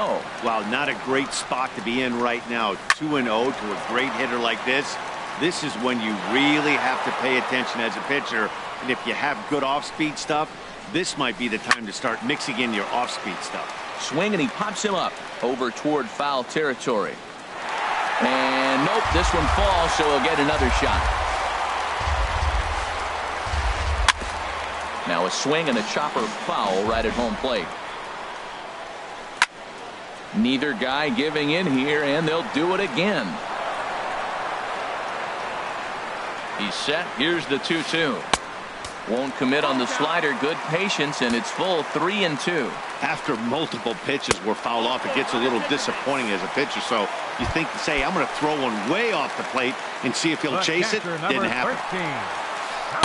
Wow, not a great spot to be in right now. 2-0 to a great hitter like this. This is when you really have to pay attention as a pitcher. And if you have good off-speed stuff, this might be the time to start mixing in your off-speed stuff. Swing, and he pops him up over toward foul territory. And nope, this one falls, so he'll get another shot. Now a swing and a chopper foul right at home plate. Neither guy giving in here, and they'll do it again. He's set. Here's the 2-2. Won't commit on the slider. Good patience, and it's full 3-2. After multiple pitches were fouled off, it gets a little disappointing as a pitcher. So you think, say, I'm going to throw one way off the plate and see if he'll chase it. Didn't happen.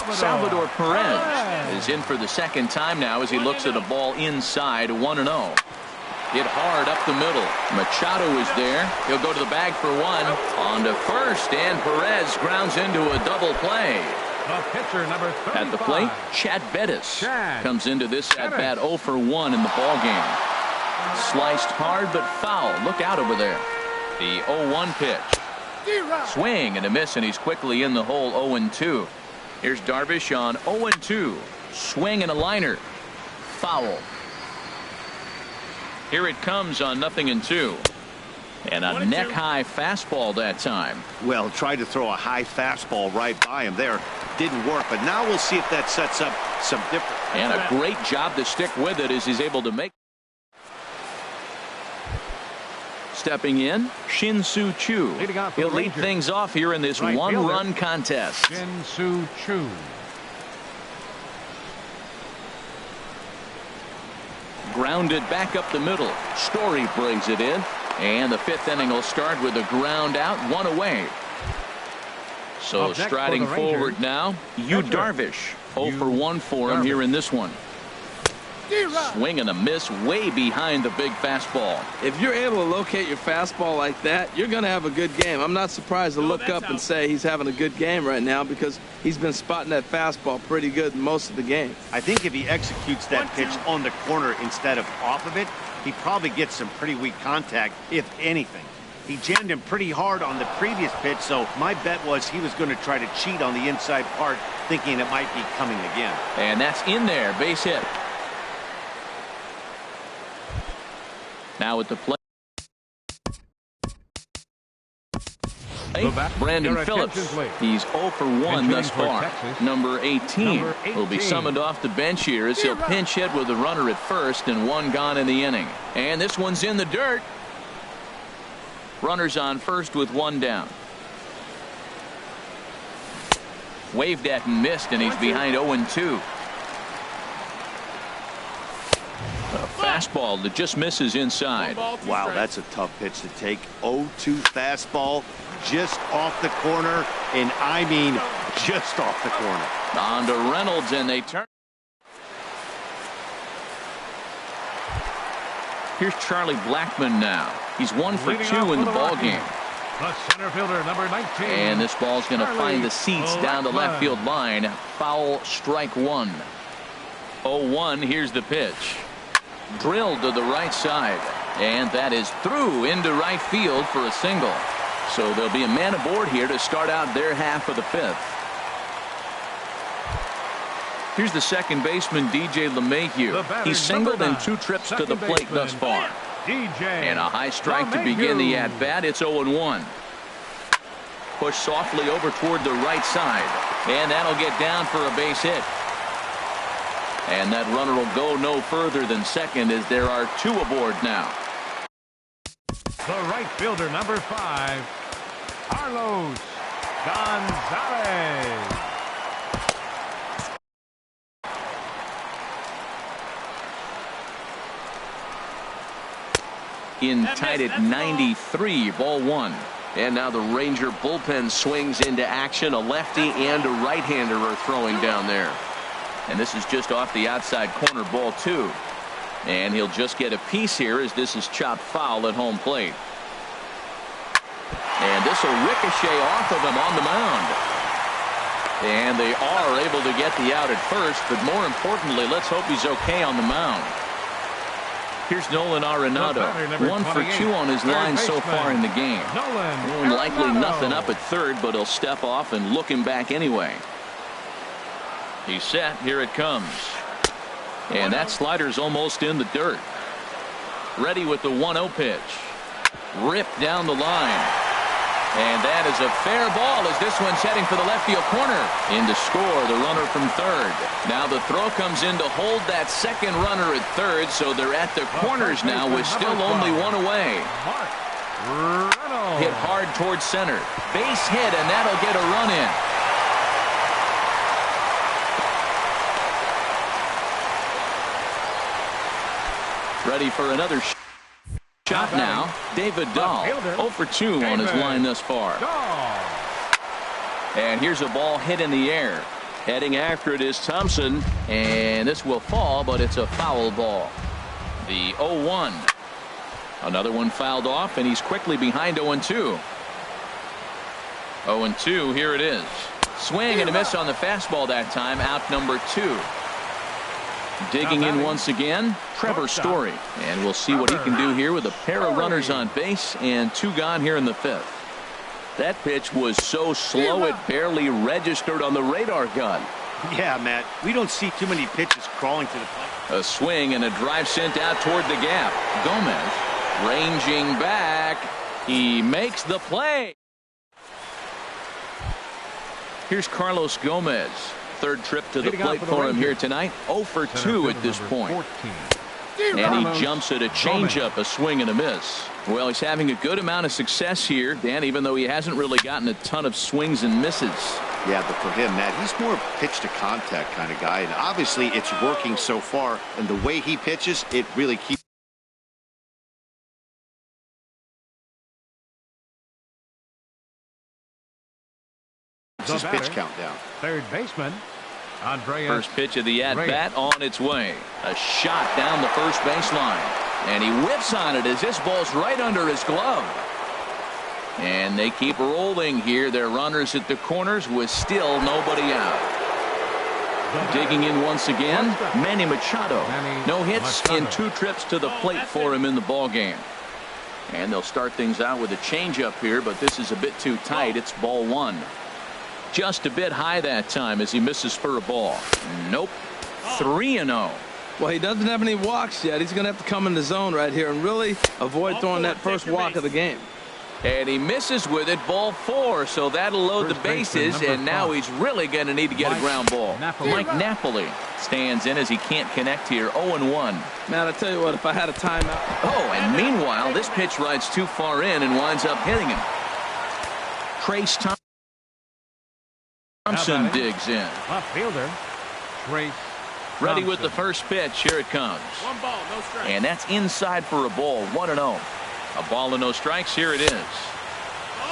13, Salvador Perez is in for the second time now as he looks at a ball inside. 1-0. Hit hard up the middle. Machado is there. He'll go to the bag for one. On to first, and Perez grounds into a double play. The pitcher, number 35. At the plate, Chad Bettis comes into this at bat 0 for 1 in the ball game. Sliced hard but foul. Look out over there. The 0-1 pitch. Swing and a miss, and he's quickly in the hole. 0-2. Here's Darvish on 0-2. Swing and a liner. Foul. Here it comes on 0-2. And a neck-high fastball that time. Well, tried to throw a high fastball right by him there. Didn't work, but now we'll see if that sets up some different. And a great job to stick with it as he's able to make. Stepping in, Shin-Soo Choo. He'll lead things off here in this one-run contest. Shin-Soo Choo. Grounded back up the middle. Story brings it in. And the fifth inning will start with a ground out, one away. So striding forward now, Yu Darvish. 0 for 1 for him here in this one. Swing and a miss way behind the big fastball. If you're able to locate your fastball like that, you're going to have a good game. I'm not surprised to look up and say he's having a good game right now because he's been spotting that fastball pretty good most of the game. I think if he executes that pitch on the corner instead of off of it, he probably gets some pretty weak contact, if anything. He jammed him pretty hard on the previous pitch, so my bet was he was going to try to cheat on the inside part, thinking it might be coming again. And that's in there, base hit. Now at the plate, Brandon Phillips. He's 0 for 1 thus far. Number 18 will be summoned off the bench here as he'll pinch hit with a runner at first and one gone in the inning. And this one's in the dirt. Runners on first with one down. Waved at and missed, and he's behind 0-2. A fastball that just misses inside. Wow, that's a tough pitch to take. 0-2 fastball just off the corner, and I mean just off the corner. On to Reynolds, and they turn. Here's Charlie Blackmon now. He's 1 for 2 in the ball game. The center fielder, number 19. And this ball's going to find the seats down the left field line. Foul, strike 1. 0-1. Here's the pitch. Drilled to the right side, and that is through into right field for a single. So there'll be a man aboard here to start out their half of the fifth. Here's the second baseman, DJ LeMahieu. He's singled in 2 trips to the plate thus far. And a high strike to begin the at-bat. It's 0-1. Push softly over toward the right side, and that'll get down for a base hit. And that runner will go no further than second as there are 2 aboard now. The right fielder, number 5, Carlos Gonzalez. In tied at 93, ball 1. And now the Ranger bullpen swings into action. A lefty and a right-hander are throwing down there. And this is just off the outside corner, ball 2. And he'll just get a piece here as this is chopped foul at home plate. And this will ricochet off of him on the mound. And they are able to get the out at first, but more importantly, let's hope he's okay on the mound. Here's Nolan Arenado. 1 for 2 on his line so far in the game. More than likely nothing up at third, but he'll step off and look him back anyway. He's set. Here it comes. And that slider's almost in the dirt. Ready with the 1-0 pitch. Ripped down the line. And that is a fair ball as this one's heading for the left field corner. In to score the runner from third. Now the throw comes in to hold that second runner at third, so they're at the corners now with still only one away. Hit hard towards center. Base hit, and that'll get a run in. Ready for another shot now. David Dahl, 0 for 2 on his line thus far. And here's a ball hit in the air. Heading after it is Thompson, and this will fall, but it's a foul ball. The 0-1. Another one fouled off, and he's quickly behind 0-2. 0-2, here it is. Swing and a miss on the fastball that time, out number 2. Digging in once again, Trevor Story. And we'll see what he can do here with a pair of runners on base and 2 gone here in the 5th. That pitch was so slow it barely registered on the radar gun. Yeah, Matt, we don't see too many pitches crawling to the plate. A swing and a drive sent out toward the gap. Gomez ranging back. He makes the play. Here's Carlos Gomez. Third trip to the plate for him here tonight. 0 for 2 at this point. And he jumps at a changeup, a swing and a miss. Well, he's having a good amount of success here, Dan, even though he hasn't really gotten a ton of swings and misses. Yeah, but for him, Matt, he's more pitch to contact kind of guy. And obviously it's working so far. And the way he pitches, it really keeps his pitch count down. Third baseman, Andreas. First pitch of the at-bat on its way. A shot down the first baseline. And he whips on it as this ball's right under his glove. And they keep rolling here. Their runners at the corners with still nobody out. Digging in once again, Manny Machado. No hits in 2 trips to the plate for him in the ball game. And they'll start things out with a changeup here, but this is a bit too tight. It's ball 1. Just a bit high that time as he misses for a ball. Nope. 3-0. Well, he doesn't have any walks yet. He's going to have to come in the zone right here and really avoid throwing that first walk of the game. And he misses with it, ball 4, so that'll load the bases, and now he's really going to need to get a ground ball. Mike Napoli stands in as he can't connect here. 0-1. Man, I tell you what, if I had a timeout. Oh, and meanwhile, this pitch rides too far in and winds up hitting him. Trace Thompson digs in. Left fielder, Trace. Ready with the first pitch. Here it comes. 1 ball, no strike. And that's inside for a ball. 1-0. A ball and no strikes. Here it is.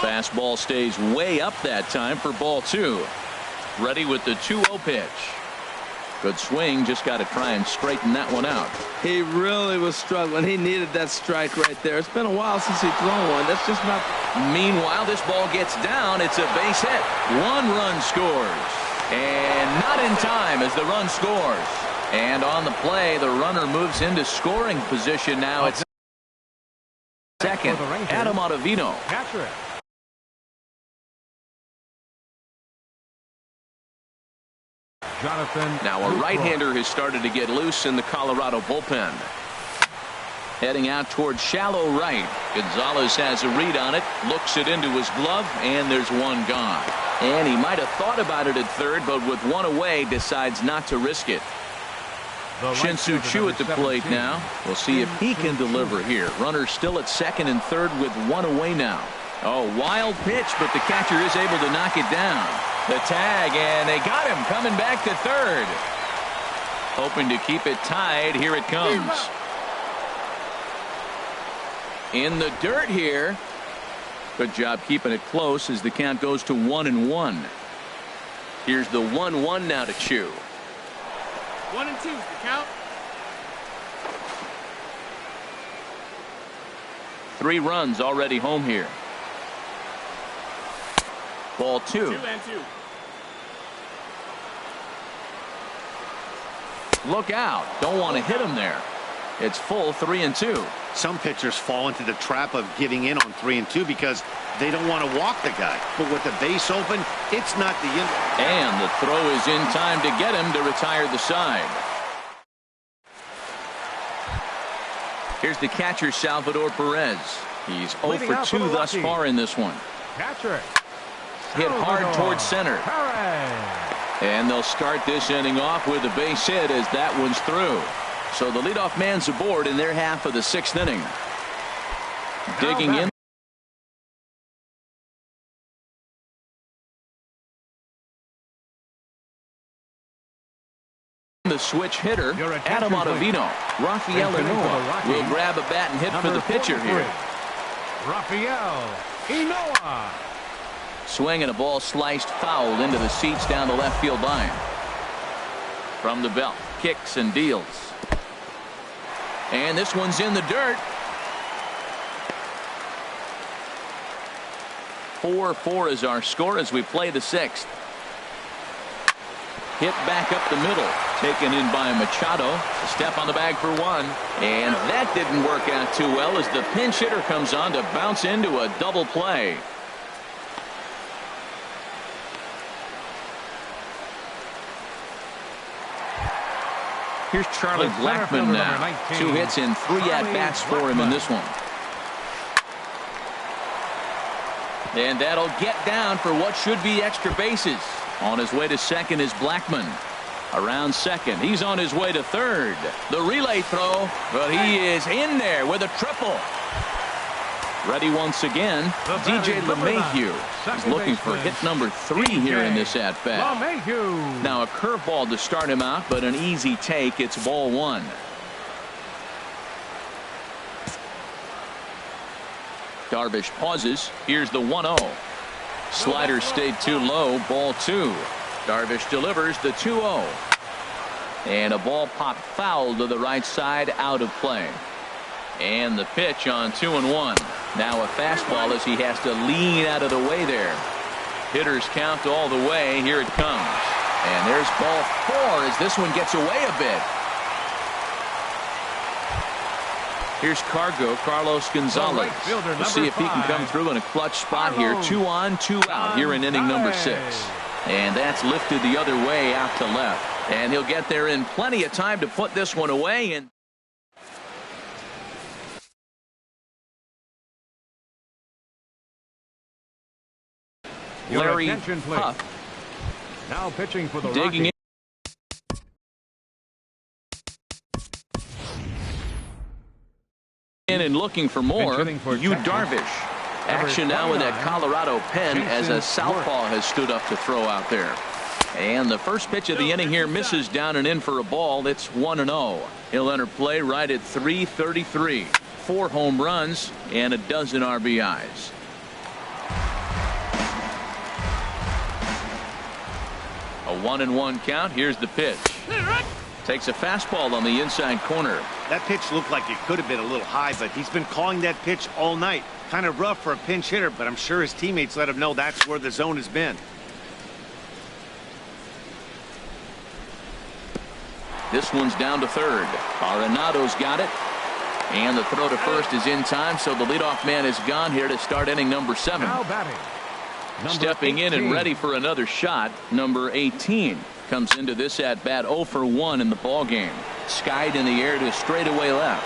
Fastball stays way up that time for ball 2. Ready with the 2-0 pitch. Good swing. Just got to try and straighten that one out. He really was struggling. He needed that strike right there. It's been a while since he's thrown one. That's just not. Meanwhile, this ball gets down. It's a base hit. 1 run scores. And not in time as the run scores. And on the play, the runner moves into scoring position now. It's second. Adam Ottavino. Capture it. Jonathan. Now a right-hander has started to get loose in the Colorado bullpen. Heading out towards shallow right. Gonzalez has a read on it, looks it into his glove, and there's 1 gone. And he might have thought about it at third, but with 1 away, decides not to risk it. Shin-Soo Choo at the plate now. We'll see if he can deliver here. Runner still at second and third with 1 away now. Oh, wild pitch, but the catcher is able to knock it down. The tag, and they got him coming back to third. Hoping to keep it tied. Here it comes. In the dirt here. Good job keeping it close as the count goes to 1-1. Here's the 1-1 now to Choo. 1 and 2 is the count. 3 runs already home here. Ball 2. 2 and 2. Look out. Don't want to hit him there. It's full 3-2. Some pitchers fall into the trap of giving in on 3-2 because they don't want to walk the guy. But with the base open, it's not the end. And the throw is in time to get him to retire the side. Here's the catcher, Salvador Perez. He's 0 for 2 thus far in this one. Catcher. Hit hard towards center. Perez. And they'll start this inning off with a base hit as that one's through. So the leadoff man's aboard in their half of the 6th inning. Digging in. The switch hitter, Adam Ottavino. Rafael Inoa will grab a bat and hit for the pitcher here. Rafael Inoa. Swing and a ball sliced foul into the seats down the left field line. From the belt, kicks and deals. And this one's in the dirt. 4-4 is our score as we play the 6th. Hit back up the middle. Taken in by Machado. A step on the bag for 1. And that didn't work out too well as the pinch hitter comes on to bounce into a double play. Here's Charlie Blackmon now. 2 hits and 3 at-bats for him in this one. And that'll get down for what should be extra bases. On his way to second is Blackmon. Around second. He's on his way to third. The relay throw, but he is in there with a triple. Ready once again. DJ LeMahieu is looking for hit number 3 here in this at-bat. Now a curveball to start him out, but an easy take. It's ball 1. Darvish pauses. Here's the 1-0. Slider stayed too low. Ball 2. Darvish delivers the 2-0. And a ball popped foul to the right side, out of play. And the pitch on 2-1. Now a fastball as he has to lean out of the way there. Hitters count all the way. Here it comes. And there's ball 4 as this one gets away a bit. Here's Carlos Gonzalez. We'll see if he can come through in a clutch spot here. 2 on, 2 out here in inning number 6. And that's lifted the other way out to left. And he'll get there in plenty of time to put this one away. And Larry Huff now pitching for the digging in. And looking for more. Yu Darvish. Action now in that Colorado pen as a southpaw has stood up to throw out there. And the first pitch of the inning here misses down and in for a ball. It's 1-0. He'll enter play right at 333. 4 home runs and a dozen RBIs. A 1-1 count. Here's the pitch. Takes a fastball on the inside corner. That pitch looked like it could have been a little high, but he's been calling that pitch all night. Kind of rough for a pinch hitter, but I'm sure his teammates let him know that's where the zone has been. This one's down to third. Arenado's got it. And the throw to first is in time, so the leadoff man is gone here to start inning number 7. Now batting. Stepping in and ready for another shot, number 18 comes into this at bat 0 for 1 in the ball game. Skied in the air to straightaway left.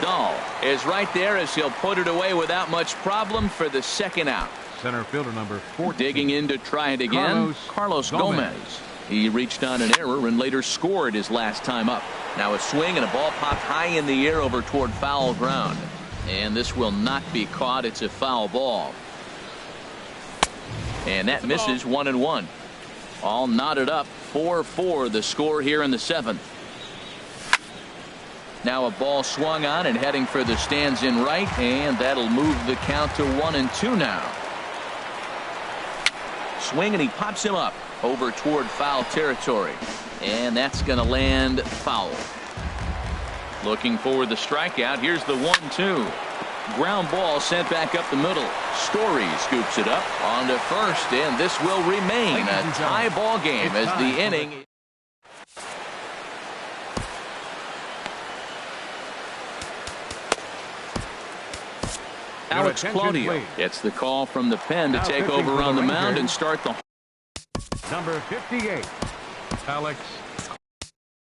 Dahl is right there as he'll put it away without much problem for the second out. Center fielder number 14. Digging in to try it again, Carlos Gomez. He reached on an error and later scored his last time up. Now a swing and a ball popped high in the air over toward foul ground. And this will not be caught. It's a foul ball. And that misses 1-1. All knotted up. 4-4 the score here in the 7th. Now a ball swung on and heading for the stands in right, and that'll move the count to 1-2 now. Swing and he pops him up over toward foul territory, and that's going to land foul. Looking for the strikeout. Here's the 1-2. Ground ball sent back up the middle. Story scoops it up onto first, and this will remain a tie ball game as the inning. Alex Claudio gets the call from the pen to take over on the mound and start the. Number 58, Alex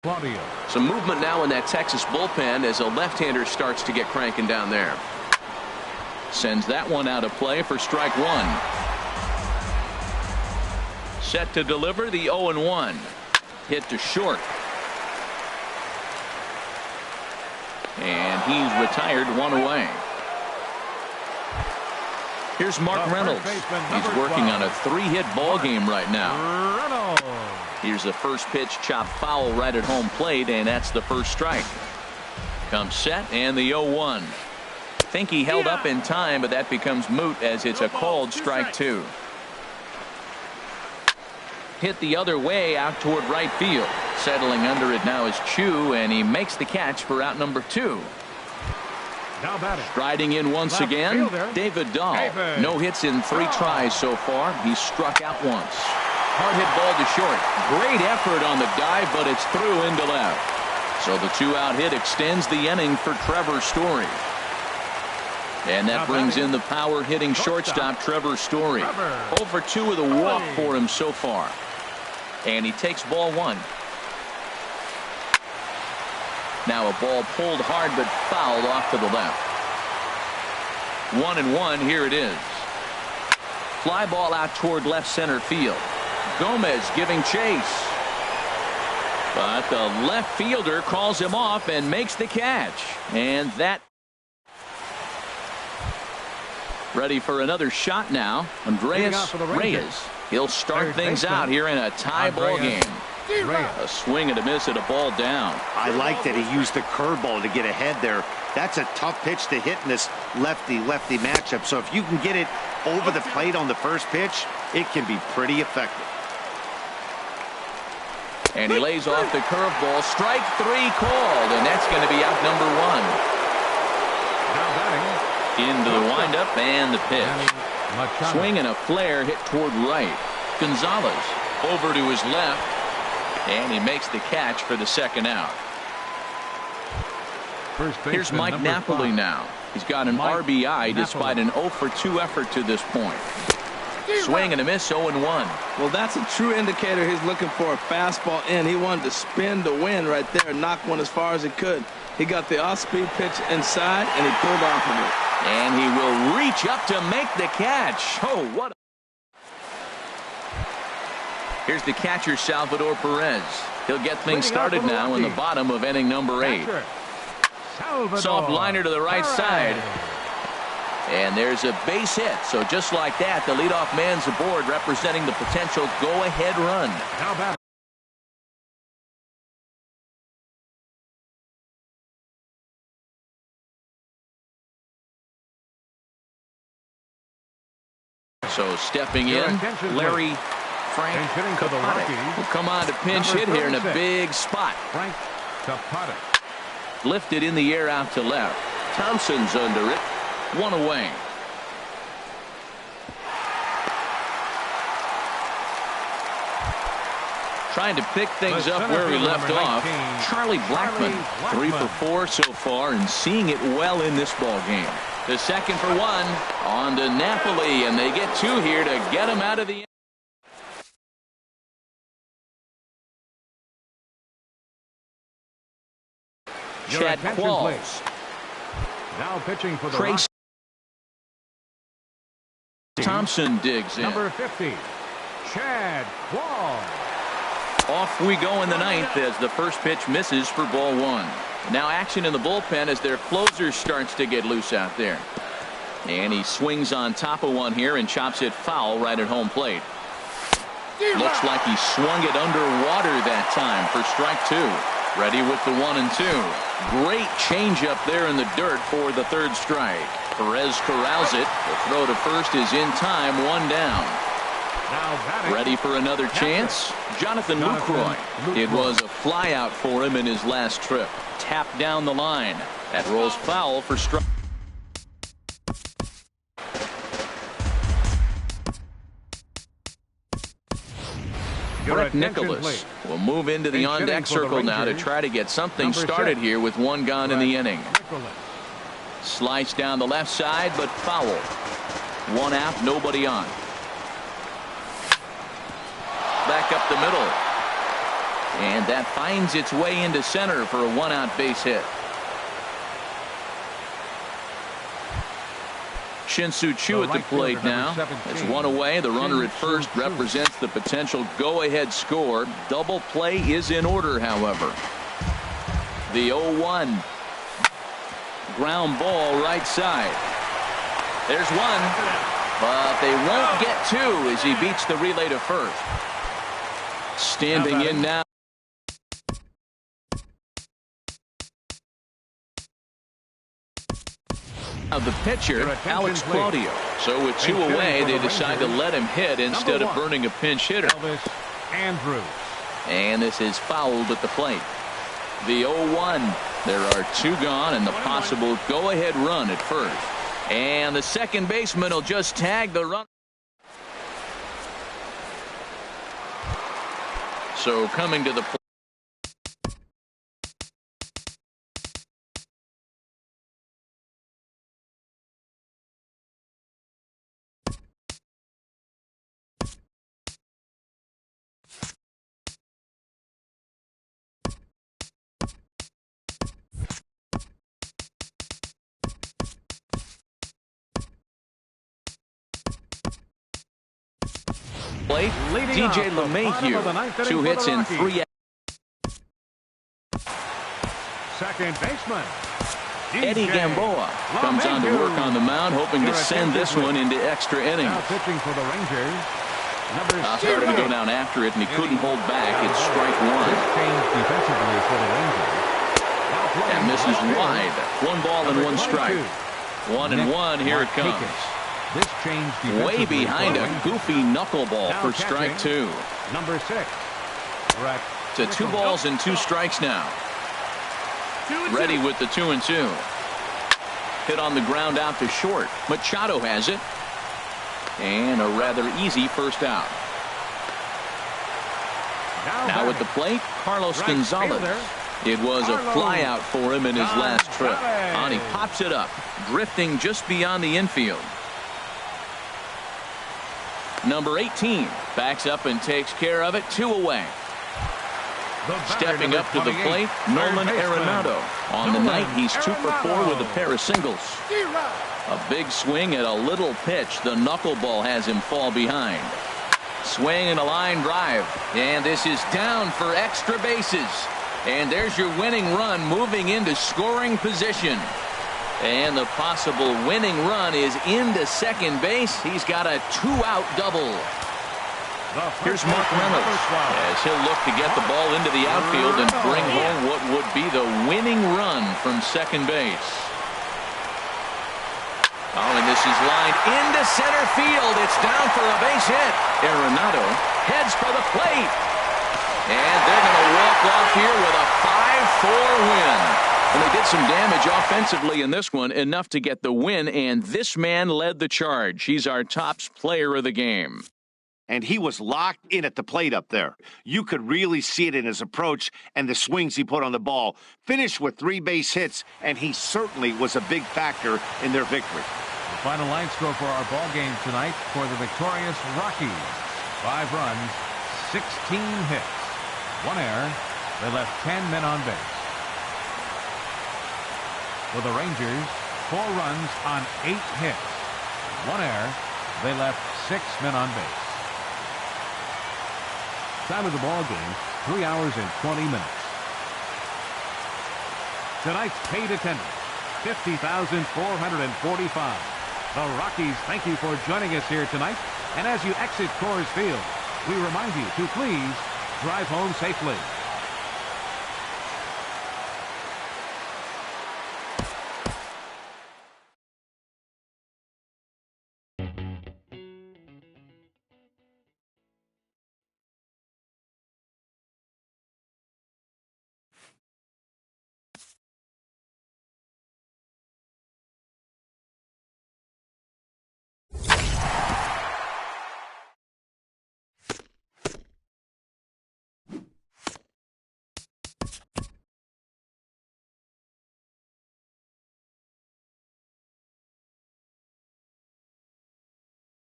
Claudio. Some movement now in that Texas bullpen as a left-hander starts to get cranking down there. Sends that one out of play for strike one. Set to deliver the 0-1. Hit to short. And he's retired, one away. Here's Mark Reynolds. He's working on a 3-hit ball game right now. Here's the first pitch, chopped foul right at home plate, and that's the first strike. Comes set and the 0-1. Think he held up in time, but that becomes moot as it's a called strike two. Hit the other way out toward right field. Settling under it now is Chu, and he makes the catch for out number 2. Striding in once again, David Dahl. No hits in 3 tries so far. He's struck out once. Hard hit ball to short. Great effort on the dive, but it's through into left. So the 2-out hit extends the inning for Trevor Story. And that brings in the power hitting shortstop Trevor Story. 0 for 2 with a walk for him so far. And he takes ball 1. Now a ball pulled hard but fouled off to the left. 1-1, here it is. Fly ball out toward left center field. Gomez giving chase. But the left fielder calls him off and makes the catch. And that. Ready for another shot now. Andreas Reyes. He'll start things out here in a tie ball game. A swing and a miss at a ball down. I like that he used the curveball to get ahead there. That's a tough pitch to hit in this lefty-lefty matchup. So if you can get it over the plate on the first pitch, it can be pretty effective. And he lays off the curveball. Strike 3 called, and that's going to be out number 1. Into the windup and the pitch. Swing and a flare hit toward right. Gonzalez over to his left, and he makes the catch for the second out. Here's Mike Napoli now. He's got an RBI despite an 0 for 2 effort to this point. Swing and a miss, 0-1. Well, that's a true indicator he's looking for a fastball in. He wanted to spin to win right there, knock one as far as he could. He got the off-speed pitch inside, and he pulled off of it. And he will reach up to make the catch. Oh, what a... Here's the catcher, Salvador Perez. He'll get things started now in the bottom of inning number 8. Soft liner to the right side. And there's a base hit. So just like that, the leadoff man's aboard, representing the potential go-ahead run. How about so stepping in, Larry Frank Capote will come on to pinch hit here in a big spot. Frank Capote. Lifted in the air out to left. Thompson's under it. 1 away. Trying to pick things up where we left off. Charlie Blackmon, 3 for 4 so far and seeing it well in this ball game. The second for 1 on to Napoli, and they get 2 here to get him out of the. Chad Qualls. Now pitching for the Trace Thompson digs in. Number 50, Chad Qualls. Off we go in the 9th as the first pitch misses for ball 1. Now action in the bullpen as their closer starts to get loose out there. And he swings on top of one here and chops it foul right at home plate. Looks like he swung it underwater that time for strike 2. Ready with the 1 and 2. Great changeup there in the dirt for the 3rd strike. Perez corrals it. The throw to first is in time, 1 down. Ready for another chance. Jonathan Lucroy. It was a fly out for him in his last trip. Tapped down the line. That rolls foul for strike. Brett Nicholas will move into the on-deck circle now to try to get something started here with 1 gone in the inning. Sliced down the left side, but foul. One out, nobody on. Back up the middle. And that finds its way into center for a one-out base hit. Shin-Soo Choo at the plate now. It's one away. The runner at first represents the potential go-ahead score. Double play is in order, however. The 0-1. Ground ball right side. There's one. But they won't get two as he beats the relay to first. Standing in now. Of the pitcher, Alex Claudio. So with two away, they decide to let him hit instead of burning a pinch hitter. And this is fouled at the plate. The 0-1. There are two gone and the possible go-ahead run at first. And the second baseman will just tag the run. So coming to the plate. DJ LeMahieu, 2 hits in 3. Second baseman Eddie Gamboa comes on to work on the mound, hoping to send this one into extra innings. Now pitching for the Rangers, number Started to go down after it, and he couldn't hold back. It's strike one. Change defensively for the Rangers. And this is wide. 1 ball and 1 strike. 1-1. Here it comes. This change Way behind a goofy knuckleball for strike 2. Number 6. To 2 balls and 2 strikes now. Ready with the 2-2. Hit on the ground out to short. Machado has it. And a rather easy first out. Now at the plate, Carlos Gonzalez. It was a fly out for him in his last trip. And he pops it up, drifting just beyond the infield. Number 18 backs up and takes care of it. 2 away. Stepping up to the plate, Nolan Arenado. On the night, he's 2 for 4 with a pair of singles. A big swing at a little pitch. The knuckleball has him fall behind. Swing and a line drive. And this is down for extra bases. And there's your winning run moving into scoring position. And the possible winning run is into second base. He's got a 2-out double. Here's Mark Reynolds as he'll look to get the ball into the outfield and bring home what would be the winning run from second base. Oh, and this is lined into center field. It's down for a base hit. Arenado heads for the plate. And they're going to walk off here with a 5-4 win. And they did some damage offensively in this one, enough to get the win, and this man led the charge. He's our top player of the game. And he was locked in at the plate up there. You could really see it in his approach and the swings he put on the ball. Finished with 3 base hits, and he certainly was a big factor in their victory. The final line score for our ball game tonight for the victorious Rockies. 5 runs, 16 hits, 1 error. They left 10 men on base. For the Rangers, 4 runs on 8 hits, 1 error. They left 6 men on base. Time of the ball game, 3 hours and 20 minutes. Tonight's paid attendance, 50,445. The Rockies thank you for joining us here tonight. And as you exit Coors Field, we remind you to please drive home safely.